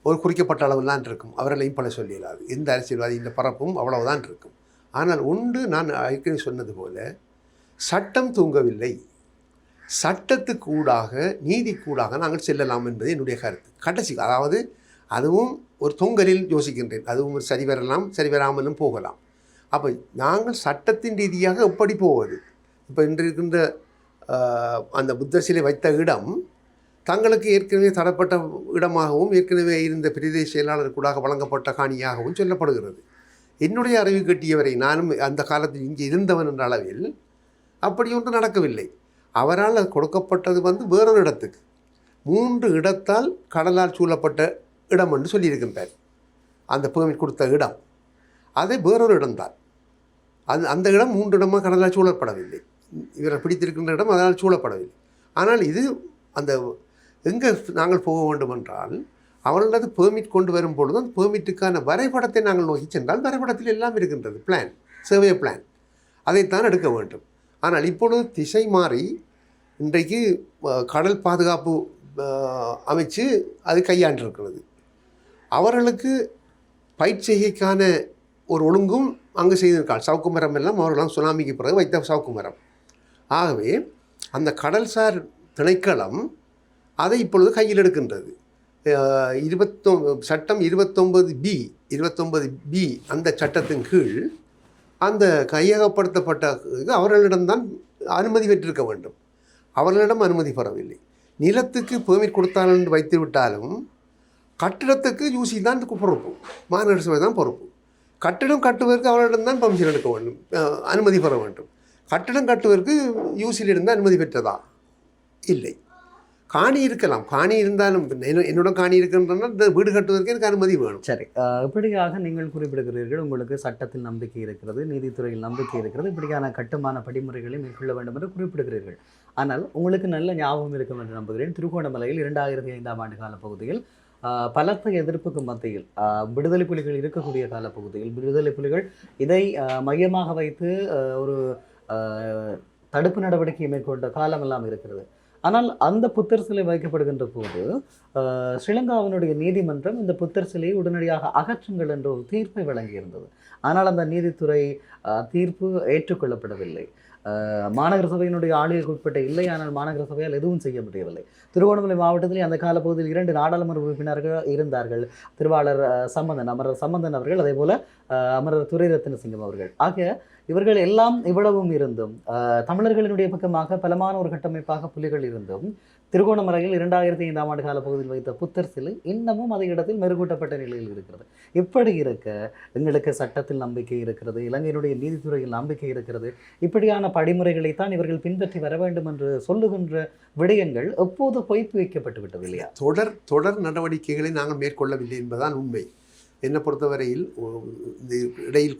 ஒரு குறிக்கப்பட்ட அளவுதான் இருக்கும். அவர்களையும் பல சொல்லிடாது. எந்த அரசியல்வாதி இந்த பரப்பும் அவ்வளவுதான் இருக்கும். ஆனால் ஒன்று, நான் ஏற்கனவே சொன்னது போல, சட்டம் தூங்கவில்லை. சட்டத்துக்கூடாக நீதிக்கூடாக நாங்கள் செல்லலாம் என்பது என்னுடைய கருத்து. கடைசி, அதாவது அதுவும் ஒரு தொங்கலில் யோசிக்கின்றேன். அதுவும் ஒரு சரி வரலாம், சரி வராமலும் போகலாம். அப்போ நாங்கள் சட்டத்தின் ரீதியாக எப்படி போவது? இப்போ இன்று இருக்கின்ற அந்த புத்தர் சிலை வைத்த இடம் தங்களுக்கு ஏற்கனவே தரப்பட்ட இடமாகவும் ஏற்கனவே இருந்த பிரதேச செயலாளருக்கூடாக வழங்கப்பட்ட காணியாகவும் சொல்லப்படுகிறது. என்னுடைய அறிவு கட்டியவரை, நானும் அந்த காலத்தில் இங்கே இருந்தவன் என்ற அளவில் அப்படி ஒன்று நடக்கவில்லை. அவரால் கொடுக்கப்பட்டது வேறொரு இடத்துக்கு, 3 இடத்தால் கடலால் சூழப்பட்ட இடம் என்று சொல்லியிருக்கின்றார். அந்த பெர்மிட் கொடுத்த இடம் அதே வேறொரு இடம்தான். அந்த இடம் 3 இடமாக கடலால் சூழப்படவில்லை. இவரை பிடித்திருக்கின்ற இடம் அதனால் சூழப்படவில்லை. ஆனால் இது அந்த எங்கே நாங்கள் போக வேண்டும் என்றால், அவர்களது பெர்மிட் கொண்டு வரும் பொழுது அந்த பெர்மிட்டுக்கான வரைபடத்தை நாங்கள் நோக்கி சென்றால் வரைபடத்தில் எல்லாம் இருக்கின்றது. பிளான், சர்வே பிளான், அதைத்தான் எடுக்க வேண்டும். ஆனால் இப்பொழுது திசை மாறி இன்றைக்கு கடல் பாதுகாப்பு அமைச்சு அது கையாண்டிருக்கிறது. அவர்களுக்கு பயிற்சிகைக்கான ஒரு ஒழுங்கும் அங்கு செய்திருக்காள். சவுக்கு மரம் எல்லாம் அவர்களாம் சுனாமிக்கு பிறகு வைத்த சவுக்கு மரம். ஆகவே அந்த கடல்சார் திணைக்களம் அதை இப்பொழுது கையில் எடுக்கின்றது. சட்டம் 29B அந்த சட்டத்தின் கீழ் அந்த கையகப்படுத்தப்பட்ட அவர்களிடம்தான் அனுமதி பெற்றிருக்க வேண்டும். அவர்களிடம் அனுமதி பெறவில்லை. நிலத்துக்கு பெர்மிட் கொடுத்தாலும் என்று வைத்து விட்டாலும் கட்டிடத்துக்கு யூசி தான் பொறுப்பு, மாநகர சபை தான் பொறுப்பு. கட்டிடம் கட்டுவதற்கு அவர்களிடம்தான் பர்மிஷன் எடுக்க வேண்டும், அனுமதி பெற வேண்டும். கட்டிடம் கட்டுவதற்கு யூசியிலிருந்து அனுமதி பெற்றதா? இல்லை. காணி இருக்கலாம், காணி இருந்தாலும் என்னோட காணி இருக்கின்றன, இந்த வீடு கட்டுவதற்கு எனக்கு அனுமதி வேணும். சரி, இப்படியாக நீங்கள் குறிப்பிடுகிறீர்கள், உங்களுக்கு சட்டத்தில் நம்பிக்கை இருக்கிறது, நீதித்துறையில் நம்பிக்கை இருக்கிறது, இப்படியான கட்டுமான படிமுறைகளை மேற்கொள்ள வேண்டும் என்று குறிப்பிடுகிறீர்கள். ஆனால் உங்களுக்கு நல்ல ஞாபகம் இருக்கும் என்று நம்புகிறேன். திருகோணமலையில் 2005ஆம் ஆண்டு காலப்பகுதியில் பலத்த எதிர்ப்புக்கு மத்தியில் விடுதலை புலிகள் இருக்கக்கூடிய காலப்பகுதியில் விடுதலை புலிகள் இதை மையமாக வைத்து ஒரு தடுப்பு நடவடிக்கை மேற்கொண்ட காலமெல்லாம் இருக்கிறது. ஆனால் அந்த புத்தர் சிலை வைக்கப்படுகின்ற போது ஸ்ரீலங்காவினுடைய நீதிமன்றம் இந்த புத்தர் சிலையை உடனடியாக அகற்றுங்கள் என்ற ஒரு தீர்ப்பை வழங்கியிருந்தது. ஆனால் அந்த நீதித்துறை தீர்ப்பு ஏற்றுக்கொள்ளப்படவில்லை. மாநகர சபையினுடைய ஆளுகைக்கு உட்பட்ட இல்லை, ஆனால் மாநகர சபையால் எதுவும் செய்ய முடியவில்லை. திருகோணமலை மாவட்டத்தில் அந்த காலப்பகுதியில் 2 நாடாளுமன்ற உறுப்பினர்கள் இருந்தார்கள். திருவாளர் அமரர் சம்பந்தன் அவர்கள், அதே போல அமரர் துரை ரத்தினசிங்கம் அவர்கள். ஆக இவர்கள் எல்லாம் இவ்வளவும் இருந்தும் தமிழர்களினுடைய பக்கமாக பலமான ஒரு கட்டமைப்பாக புலிகள் இருந்தும் திருகோணமலையில் 2005ஆம் ஆண்டு கால பகுதியில் வைத்த புத்தர் சிலை இன்னமும் அதே இடத்தில் மெருகூட்டப்பட்ட நிலையில் இருக்கிறது. இப்படி இருக்க எங்களுக்கு சட்டத்தில் நம்பிக்கை இருக்கிறது, இலங்கையினுடைய நீதித்துறையில் நம்பிக்கை இருக்கிறது, இப்படியான படிமுறைகளைத்தான் இவர்கள் பின்பற்றி வர வேண்டும் என்று சொல்லுகின்ற விடயங்கள் எப்போது பொய்ப்பு வைக்கப்பட்டு விட்டது இல்லையா? தொடர் நடவடிக்கைகளை நாங்கள் மேற்கொள்ளவில்லை என்பதுதான் உண்மை. என்னை பொறுத்தவரையில் இந்த இடையில்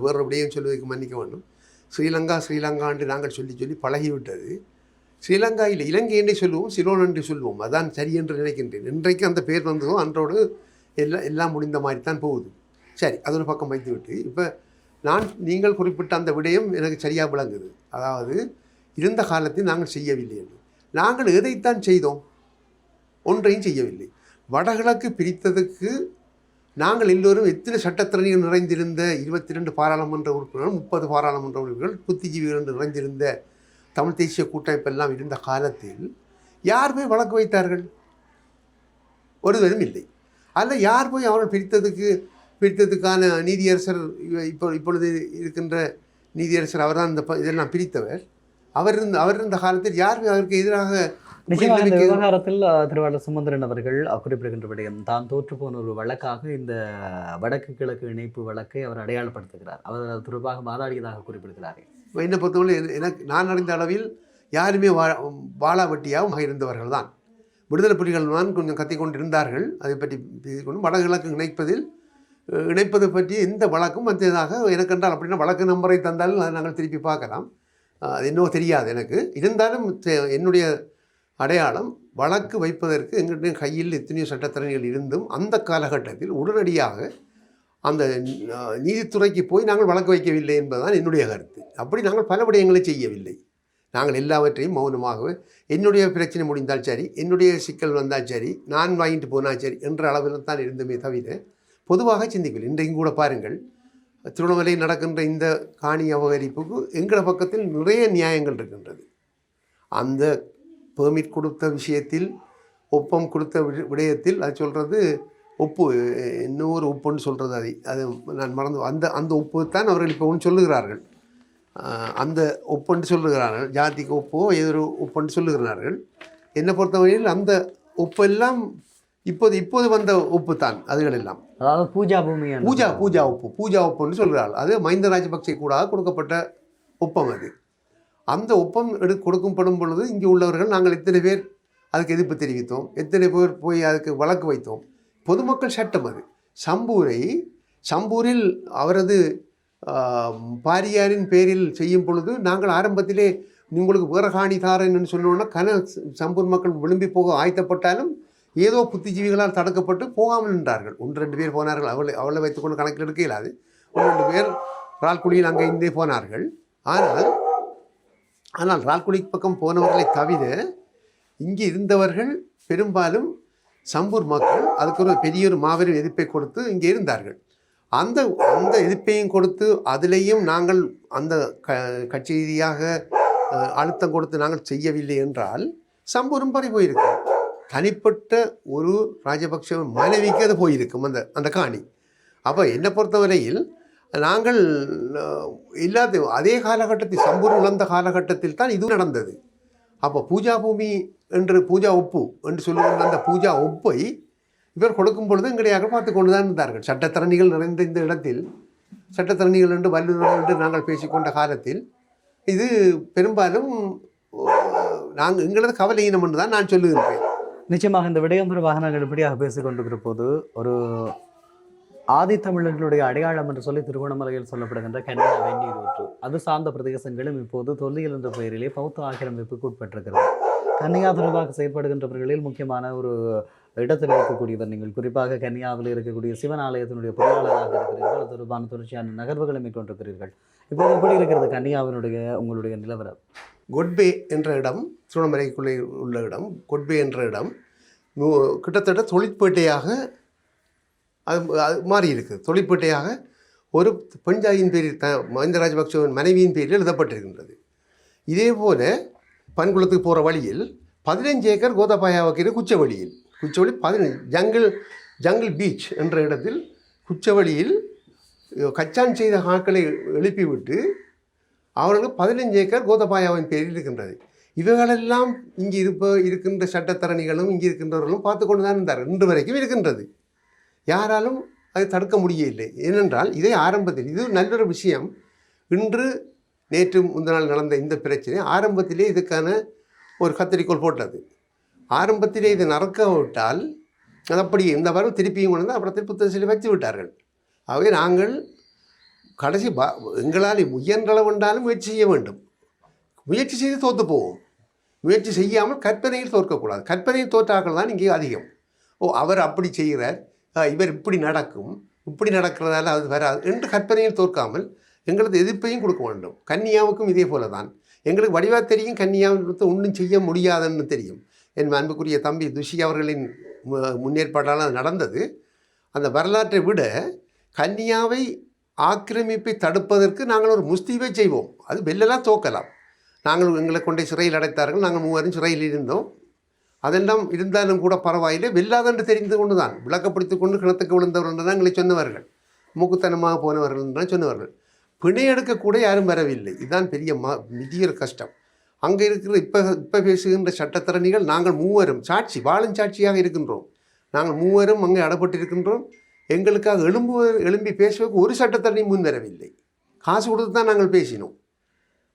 வேறு விடயம் சொல்வதற்கு மன்னிக்க வேண்டும். ஸ்ரீலங்கா என்று நாங்கள் சொல்லி பழகிவிட்டது. ஸ்ரீலங்கா இல்லை, இலங்கை என்றே சொல்லுவோம், சிலோன் என்று சொல்லுவோம். அதான் சரி என்று நினைக்கின்றேன். இன்றைக்கு அந்த பேர் வந்ததோ அன்றோடு எல்லாம் முடிந்த மாதிரி தான் போகுது. சரி, அது ஒரு பக்கம் வைத்து விட்டு இப்போ நீங்கள் குறிப்பிட்ட அந்த விடயம் எனக்கு சரியாக விளங்குது. அதாவது இருந்த காலத்தில் நாங்கள் செய்யவில்லை என்று. நாங்கள் எதைத்தான் செய்தோம்? ஒன்றையும் செய்யவில்லை. வடகிழக்கு பிரித்ததுக்கு நாங்கள் எல்லோரும் எத்தனை சட்டத்திறனிகள் நிறைந்திருந்த 22 பாராளுமன்ற உறுப்பினர்கள், 30 பாராளுமன்ற உறுப்பினர்கள், புத்திஜீவிகள் என்று நிறைந்திருந்த தமிழ் தேசிய கூட்டமைப்பெல்லாம் இருந்த காலத்தில் யார் போய் வழக்கு வைத்தார்கள்? ஒருவரும் இல்லை. அல்ல, யார் போய் அவர்கள் பிரித்ததுக்கான நீதியரசர் இப்பொழுது இருக்கின்ற நீதியரசர் அவர் தான் இதெல்லாம் பிரித்தவர். அவர் இருந்த காலத்தில் யார் அவருக்கு எதிராக? நிச்சயமாக இந்த விவகாரத்தில் திருவாளர் சுமந்திரன் அவர்கள் குறிப்பிடுகின்ற விடயம், தான் தோற்று போன ஒரு வழக்காக இந்த வடக்கு கிழக்கு இணைப்பு வழக்கை அவர் அடையாளப்படுத்துகிறார். அவர் அது தொடர்பாக வாதாடியதாக குறிப்பிடுகிறார். என்னை பொறுத்தவரை நான் அறிந்த அளவில் யாருமே வாழாவட்டியாக இருந்தவர்கள் தான். விடுதலை புலிகள் தான் கொஞ்சம் கத்திக்கொண்டு இருந்தார்கள். அதை பற்றி பேசிக்கொண்டு வடகிழக்கு இணைப்பது பற்றி எந்த வழக்கும் வந்ததாக எனக்கென்றால் அப்படின்னா வழக்கு நம்பரை தந்தாலும் அதை நாங்கள் திருப்பி பார்க்கலாம். அது என்னவோ தெரியாது எனக்கு. இருந்தாலும் என்னுடைய அடையாளம் வழக்கு வைப்பதற்கு எங்களுடைய கையில் எத்தனையோ சட்டத்திறனிகள் இருந்தும் அந்த காலகட்டத்தில் உடனடியாக அந்த நீதித்துறைக்கு போய் நாங்கள் வழக்கு வைக்கவில்லை என்பதுதான் என்னுடைய கருத்து. அப்படி நாங்கள் பல விடயங்களை செய்யவில்லை. நாங்கள் எல்லாவற்றையும் மௌனமாகவே என்னுடைய பிரச்சனை முடிந்தால் சரி, என்னுடைய சிக்கல் வந்தால் சரி, நான் வாங்கிட்டு போனால் சரி என்ற அளவில் தான் இருந்துமே தவிர பொதுவாக சிந்திக்கவில்லை. இன்றைக்கும் கூட பாருங்கள், திருவண்ணாமலையில் நடக்கின்ற இந்த காணி அபகரிப்புக்கு எங்கள் பக்கத்தில் நிறைய நியாயங்கள் இருக்கின்றது. அந்த பெர்மிட் கொடுத்த விஷயத்தில், ஒப்பம் கொடுத்த விடயத்தில் அது சொல்கிறது ஒப்பு, இன்னொரு ஒப்புன்னு சொல்கிறது அது நான் மறந்து அந்த ஒப்பு தான் அவர்கள் இப்போ ஒன்று சொல்லுகிறார்கள். அந்த ஒப்புன்னு சொல்லுகிறார்கள், ஜாதிக்கு ஒப்போ ஏதோ ஒப்புன்னு சொல்லுகிறார்கள். என்னை பொறுத்தவரையில் அந்த ஒப்பெல்லாம் இப்போது வந்த ஒப்பு தான் அதுகள் எல்லாம். அதாவது பூஜா ஒப்புன்னு சொல்கிறார்கள். அது மஹிந்த ராஜபக்சே கூட கொடுக்கப்பட்ட ஒப்பம். அது அந்த ஒப்பம் கொடுக்கப்படும் பொழுது இங்கே உள்ளவர்கள் நாங்கள் எத்தனை பேர் அதுக்கு எதிர்ப்பு தெரிவித்தோம், எத்தனை பேர் போய் அதுக்கு வழக்கு வைத்தோம். பொதுமக்கள் சட்டம் அது. சம்பூரில் அவரது பாரியாரின் பேரில் செய்யும் பொழுது நாங்கள் ஆரம்பத்திலே உங்களுக்கு வேறு காணி தாரன்னு சொன்னோன்னா சம்பூர் மக்கள் விரும்பி போக ஆயத்தப்பட்டாலும் ஏதோ புத்திஜீவிகளால் தடுக்கப்பட்டு போகாமல் நின்றார்கள். 1-2 பேர் போனார்கள். அவளை வைத்துக்கொண்டு கணக்கில் எடுக்க இயலாது. 1-2 பேர் ரால்குடியில் அங்கே இருந்தே போனார்கள். ஆனால் ரால்குடி பக்கம் போனவர்களை தவிர இங்கே இருந்தவர்கள் பெரும்பாலும் சம்பூர் மக்கள் அதுக்கு ஒரு பெரிய ஒரு மாபெரும் எதிர்ப்பை கொடுத்து இங்கே இருந்தார்கள். அந்த எதிர்ப்பையும் கொடுத்து அதிலேயும் நாங்கள் அந்த கட்சி ரீதியாக அழுத்தம் கொடுத்து நாங்கள் செய்யவில்லை என்றால் சம்பூரும் பறி போயிருக்கும். தனிப்பட்ட ஒரு ராஜபக்ஷ மனைவிக்கு அது போயிருக்கும் அந்த காணி. அப்போ என்னை பொறுத்தவரையில் நாங்கள் எல்லாத்தையும் அதே காலகட்டத்தில் சம்பூர் இழந்த காலகட்டத்தில் தான் இது நடந்தது. அப்போ பூஜா பூமி என்று பூஜா ஒப்பு என்று சொல்லுகின்ற அந்த பூஜா ஒப்பை இவர் கொடுக்கும் பொழுது எங்களையாக பார்த்து கொண்டு தான் இருந்தார்கள். சட்டத்தரணிகள் நிறைந்த இந்த இடத்தில் சட்டத்தரணிகள் என்று வல்லுநர்கள் என்று நாங்கள் பேசிக்கொண்ட காலத்தில் இது பெரும்பாலும் நாங்கள் எங்களது கவலையினம் என்று தான் நான் சொல்லுகின்றேன். நிச்சயமாக இந்த விடயம் தொடர்பாக நாங்கள் இப்படியாக பேசிக்கொண்டிருக்கிற போது ஒரு ஆதித்தமிழர்களுடைய அடையாளம் என்று சொல்லி திருகோணமலையில் சொல்லப்படுகின்ற கன்னியா வெந்நீர் ஊற்று அது சார்ந்த பிரதேசங்களும் இப்போது தொல்லியல் என்ற பெயரிலே பௌத்த ஆக்கிரமிப்புக்கு உட்பட்டிருக்கிறது. கன்னியா தொடர்பாக செயல்படுகின்றவர்களில் முக்கியமான ஒரு இடத்தில் இருக்கக்கூடியவர் நீங்கள். குறிப்பாக கன்னியாவில் இருக்கக்கூடிய சிவன் ஆலயத்தினுடைய பொருளாளராக இருக்கிறீர்கள். அது தொடர்பான தொடர்ச்சியான நகர்வுகளை மேற்கொண்டிருக்கிறீர்கள். இப்போது எப்படி இருக்கிறது கன்னியாவினுடைய உங்களுடைய நிலவரம்? கொட்பே என்ற இடம், திருவண்ணாமலைக்குள்ளே உள்ள இடம், கொட்பே என்ற இடம் கிட்டத்தட்ட தொழிற்பேட்டையாக அது மாறி இருக்குது. தொழிற்பேட்டையாக ஒரு பெண்ஜாதியின் பேரில் மஹிந்த ராஜபக்சவின் மனைவியின் பேரில் எழுதப்பட்டிருக்கின்றது. இதே போல் பன்குளத்துக்கு போகிற வழியில் 15 ஏக்கர் கோதபாயாவுக்கு குச்சவெளியில் 15 ஜங்கிள் பீச் என்ற இடத்தில் குச்சவெளியில் கச்சான் செய்த ஆட்களை எழுப்பிவிட்டு அவர்களுக்கு 15 ஏக்கர் கோதபாயாவின் பேரில் இருக்கின்றது. இவைகளெல்லாம் இங்கே இருக்கின்ற சட்டத்தரணிகளும் இங்கே இருக்கின்றவர்களும் பார்த்து கொண்டு தான் இருந்தார். இன்று வரைக்கும் இருக்கின்றது. யாராலும் அதை தடுக்க முடியவில்லை. ஏனென்றால் இதை ஆரம்பத்தில் இது நல்லொரு விஷயம். இன்று நேற்று முந்தினால் நடந்த இந்த பிரச்சனை ஆரம்பத்திலே இதுக்கான ஒரு கத்தரிக்கோள் போட்டது. ஆரம்பத்திலே இதை நடக்க விட்டால் அது அப்படி இந்த வாரம் திருப்பியும் கொண்டு வந்து அப்புறத்தில் புத்தகத்தில் வச்சு விட்டார்கள். ஆகவே நாங்கள் கடைசி எங்களால் முயன்றளவு என்றாலும் முயற்சி செய்ய வேண்டும். முயற்சி செய்து தோற்று போவோம். முயற்சி செய்யாமல் கற்பனையில் தோற்கக்கூடாது. கற்பனையில் தோற்றாக்கள் தான் இங்கே அதிகம். அவர் அப்படி செய்கிறார், இவர் இப்படி நடக்கும், இப்படி நடக்கிறதால அது வராது என்று கற்பனையில் தோற்காமல் எங்களது எதிர்ப்பையும் கொடுக்க வேண்டும். கன்னியாவுக்கும் இதே போல தான். எங்களுக்கு வடிவாக தெரியும் கன்னியாவுக்கு ஒன்றும் செய்ய முடியாதுன்னு தெரியும். என் அன்புக்குரிய தம்பி துஷி அவர்களின் முன்னேற்பாடால் அது நடந்தது. அந்த வரலாற்றை விட கன்னியாவை ஆக்கிரமிப்பை தடுப்பதற்கு நாங்கள் ஒரு முஸ்தீவை செய்வோம். அது வெல்லலாம் தோக்கலாம். நாங்கள் எங்களை கொண்டே சிறையில் அடைத்தார்கள். நாங்கள் 3 சிறையில் இருந்தோம். அதெல்லாம் இருந்தாலும் கூட பரவாயில்லை, வெல்லாதென்று தெரிந்து கொண்டு தான் விளக்கப்படுத்தி கொண்டு கிணத்துக்கு விழுந்தவர்கள் என்று தான் எங்களை சொன்னவர்கள். மூக்குத்தனமாக போனவர்கள் என்று தான் சொன்னவர்கள். பிணை எடுக்கக்கூட யாரும் வரவில்லை. இதுதான் பெரிய மிதிய கஷ்டம். அங்கே இருக்கிற இப்போ பேசுகின்ற சட்டத்தரணிகள் நாங்கள் 3 வாழும் சாட்சியாக இருக்கின்றோம். நாங்கள் 3 அங்கே அடப்பட்டிருக்கின்றோம். எங்களுக்காக எழும்பி பேசுவதற்கு ஒரு சட்டத்தரணி முன் வரவில்லை. காசு கொடுத்து தான் நாங்கள் பேசினோம்.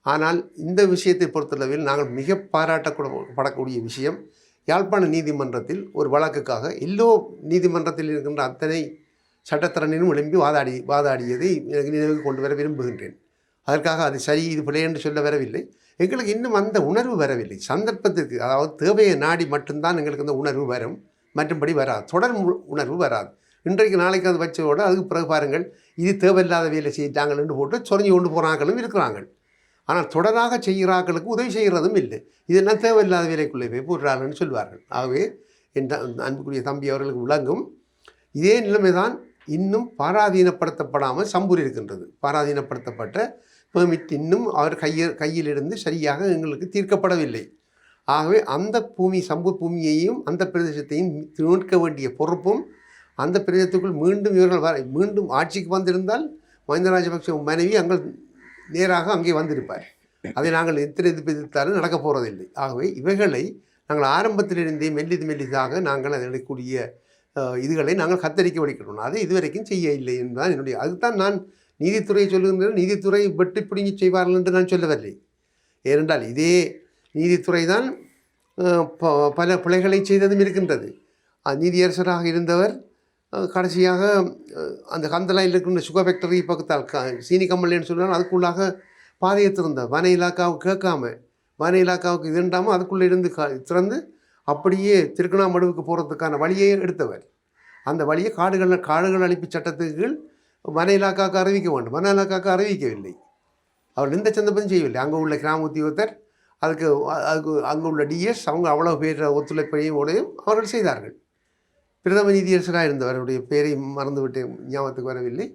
ஆனால் இந்த விஷயத்தை பொறுத்தளவில் நாங்கள் மிக பாராட்டப்படக்கூடிய விஷயம், யாழ்ப்பாண நீதிமன்றத்தில் ஒரு வழக்குக்காக எல்லோ நீதிமன்றத்தில் இருக்கின்ற அத்தனை சட்டத்தரணிலும் எழும்பி வாதாடியதை எனக்கு நினைவுக்கு கொண்டு வர விரும்புகின்றேன். அதற்காக அது சரி இது பிழை என்று சொல்ல வரவில்லை. எங்களுக்கு இன்னும் அந்த உணர்வு வரவில்லை. சந்தர்ப்பத்திற்கு, அதாவது தேவையை நாடி மட்டும்தான் எங்களுக்கு அந்த உணர்வு வரும், மற்றும்படி வராது. தொடர் உணர்வு வராது. இன்றைக்கு நாளைக்கு அது வச்சோட அதுக்கு பிறகு பாருங்கள் இது தேவையில்லாத வேலை செய்யிட்டாங்கள் என்று போட்டு சொரிஞ்சு கொண்டு போகிறாங்களும் இருக்கிறாங்க. ஆனால் தொடராக செய்கிறார்களுக்கு உதவி செய்கிறதும் இல்லை. இதெல்லாம் தேவையில்லாத வேலைக்குள்ளே போய் போடுறாங்கன்னு சொல்வார்கள். ஆகவே என் அன்புக்குரிய தம்பி அவர்களுக்கு விளங்கும். இதே நிலைமை தான் இன்னும் பாராதீனப்படுத்தப்படாமல் சம்பூர் இருக்கின்றது. பாராதீனப்படுத்தப்பட்ட பெர்மிட் இன்னும் அவர் கையிலிருந்து சரியாக எங்களுக்கு தீர்க்கப்படவில்லை. ஆகவே அந்த சம்பூர் பூமியையும் அந்த பிரதேசத்தையும் மீட்க வேண்டிய பொறுப்பும், அந்த பிரதேசத்துக்குள் மீண்டும் இவர்கள் மீண்டும் ஆட்சிக்கு வந்திருந்தால் மஹிந்த ராஜபக்ஷ மனைவி அங்கே நேராக அங்கே வந்திருப்பார். அதை நாங்கள் எதிர்த்தாலும் நடக்கப் போகிறதில்லை. ஆகவே இவைகளை நாங்கள் ஆரம்பத்திலிருந்தே மெல்லிதாக நாங்கள் அதற்குரிய இதுகளை நாங்கள் கத்தரிக்க வடிக்கணும். அதை இதுவரைக்கும் செய்ய இல்லை என்பதுதான் என்னுடைய. அதுதான் நான் நீதித்துறையை சொல்லுகின்றேன். நீதித்துறை வெட்டி பிடுங்கி செய்வார்கள் என்று நான் சொல்லவில்லை. ஏனென்றால் இதே நீதித்துறை தான் பல பிழைகளை செய்ததும் இருக்கின்றது. நீதியரசராக இருந்தவர் கடைசியாக அந்த கந்தலாயில் இருக்கின்ற சுகர் ஃபேக்டரி பக்கத்தால் சீனி கம்பெனின்னு சொல்லுவாங்க, அதுக்குள்ளாக பாதையை திறந்தார். வன இலாக்காவுக்கு கேட்காம, வன இலாக்காவுக்கு இதுண்டாமல் அதுக்குள்ளே இருந்து திறந்து அப்படியே திருக்கணாமடுவுக்கு போகிறதுக்கான வழியை எடுத்தவர். அந்த வழியை காடுகள் அழிப்பு சட்டத்துக்கு வன இலாக்காவுக்கு அறிவிக்க வேண்டும். வன இலாக்காவுக்கு அறிவிக்கவில்லை. அவர் எந்த சந்தர்ப்பமும் செய்யவில்லை. அங்கே உள்ள கிராம உத்தியோகத்தர், அதுக்கு அங்கே உள்ள டிஎஸ், அவங்க அவ்வளோ பேர் ஒத்துழைப்பையும் அவர்கள் செய்தார்கள். பிரதம நீதியரசராக இருந்தவருடைய பேரை மறந்துவிட்டு ஞாபகத்துக்கு வரவில்லை.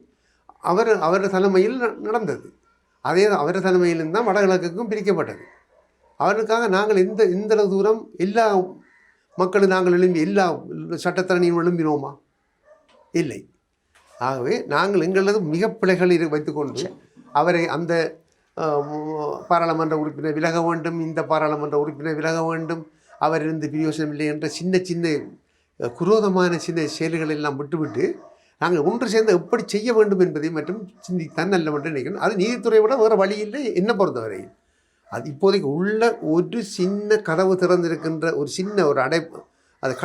அவரது தலைமையில் நடந்தது. அதே அவரது தலைமையிலிருந்து தான் வடகிழக்குக்கும் பிரிக்கப்பட்டது. அவனுக்காக நாங்கள் எந்த தூரம் எல்லா மக்களும் நாங்கள் எல்லா சட்டத்தரணியும் எழும்பினோமா? இல்லை. ஆகவே நாங்கள் எங்களது மிக பிழைகள் வைத்துக்கொண்டு அவரை அந்த பாராளுமன்ற உறுப்பினர் விலக வேண்டும், இந்த பாராளுமன்ற உறுப்பினர் விலக வேண்டும், அவர் இருந்து பிரயோசனம் இல்லை என்ற சின்ன சின்ன குரோதமான சின்ன செயல்களை எல்லாம் விட்டுவிட்டு நாங்கள் ஒன்று சேர்ந்து எப்படி செய்ய வேண்டும் என்பதை மற்றும் சிந்தித்தான் நல்ல என்று நினைக்கிறேன். அது நீதித்துறையை விட வேறு வழி இல்லை என்னை பொறுத்தவரையில். அது இப்போதைக்கு உள்ள ஒரு சின்ன கதவு திறந்திருக்கின்ற ஒரு சின்ன ஒரு அடைப்பு, அது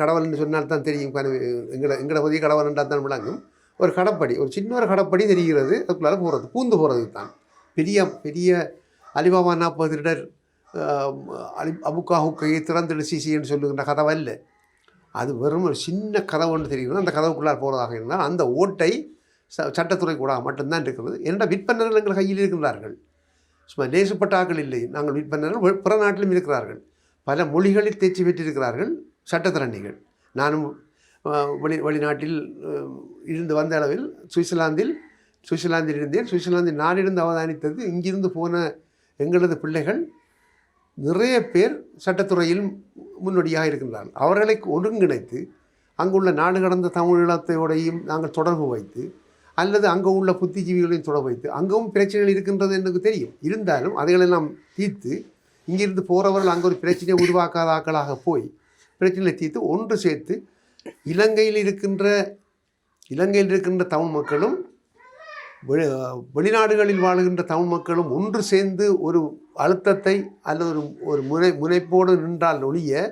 கடவுள்னு சொன்னால் தான் தெரியும். எங்கட புதிய கடவுள் என்றால் தான் விளங்கும். ஒரு கடப்படி, ஒரு சின்ன ஒரு கடப்படி தெரிகிறது, அதுக்குள்ளார போகிறது, பூந்து போகிறது தான். பெரிய பெரிய அலிபாபா 40 திருடர் அபுக்கா ஹுக்கையை திறந்துடு சிசின்னு சொல்லுகின்ற கதவு அல்ல. அது வெறும் ஒரு சின்ன கதவுன்னு தெரிகிறது. அந்த கதவுக்குள்ளார் போகிறதாக இருந்தால் அந்த ஓட்டை சட்டத்துறை கூட மட்டும்தான் இருக்கிறது. என்னோட விற்பனர்கள் எங்கள் கையில் இருக்கின்றார்கள். சும்மா லேசுப்பட்ட ஆக்கள் இல்லை. நாங்கள் விற்பனர்கள் பிற நாட்டிலும் இருக்கிறார்கள். பல மொழிகளில் தேர்ச்சி பெற்றிருக்கிறார்கள் சட்டத்திறனிகள். நானும் வெளிநாட்டில் இருந்து வந்த அளவில் சுவிட்சர்லாந்தில் இருந்தேன். சுவிட்சர்லாந்தில் நானிருந்து அவதானித்தது, இங்கிருந்து போன எங்களது பிள்ளைகள் நிறைய பேர் சட்டத்துறையில் முன்னோடியாக இருக்கின்றார்கள். அவர்களை ஒருங்கிணைத்து அங்குள்ள நாடு கடந்த தமிழீழத்தையோடையும் நாங்கள் தொடர்பு வைத்து, அல்லது அங்கே உள்ள புத்திஜீவிகளையும் தொடர்பு வைத்து, அங்கும் பிரச்சனைகள் இருக்கின்றது எனக்கு தெரியும். இருந்தாலும் அதைகளெல்லாம் தீர்த்து இங்கிருந்து போகிறவர்கள் அங்கே ஒரு பிரச்சனையை உருவாக்காத ஆக்களாக போய் பிரச்சனைகளை தீர்த்து ஒன்று சேர்த்து இலங்கையில் இருக்கின்ற தமிழ் மக்களும் வெளிநாடுகளில் வாழுகின்ற தமிழ் மக்களும் ஒன்று சேர்ந்து ஒரு அழுத்தத்தை அல்லது ஒரு முனைப்போடு நின்றால் ஒழிய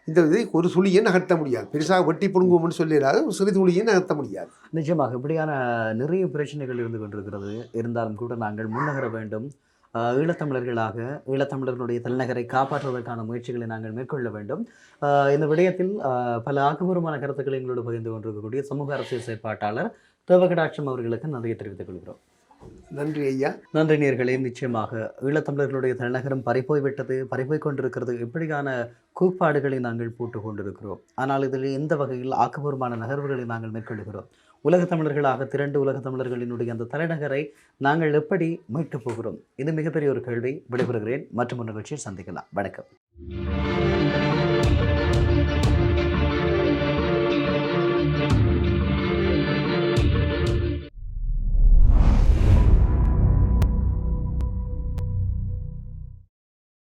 இந்த இதை ஒரு சுழியை நகர்த்த முடியாது. பெருசாக வெட்டி புடுங்குவோம்னு சொல்லிடாது, ஒரு சிறு துளியை நகர்த்த முடியாது. நிச்சயமாக இப்படியான நிறைய பிரச்சனைகள் இருந்து கொண்டிருக்கிறது. இருந்தாலும் கூட நாங்கள் முன்னகர வேண்டும். ஈழத்தமிழர்களாக ஈழத்தமிழர்களுடைய தலைநகரை காப்பாற்றுவதற்கான முயற்சிகளை நாங்கள் மேற்கொள்ள வேண்டும். இந்த விடயத்தில் பல ஆக்கப்பூர்வமான கருத்துக்களை எங்களோடு பகிர்ந்து கொண்டிருக்கக்கூடிய சமூக அரசியல் செயற்பாட்டாளர் தேவகடாட்சம் அவர்களுக்கு நன்றியை தெரிவித்துக் கொள்கிறோம். நன்றி ஐயா. நன்றி நேயர்களே. நிச்சயமாக ஈழத்தமிழர்களுடைய தலைநகரம் பறிப்போய்விட்டது, பறிப்போய் கொண்டிருக்கிறது, இப்படியான கூப்பாடுகளை நாங்கள் போட்டுக் கொண்டிருக்கிறோம். ஆனால் இதில் எந்த வகையில் ஆக்கப்பூர்வமான நகர்வுகளை நாங்கள் மேற்கொள்கிறோம்? உலக தமிழர்களாக திரண்டு உலக தமிழர்களினுடைய அந்த தலைநகரை நாங்கள் எப்படி மீட்டுப் போகிறோம்? இது மிகப்பெரிய ஒரு கேள்வி. விடைபெறுகிறேன். மற்றும் ஒரு நிகழ்ச்சியில் சந்திக்கலாம். வணக்கம்.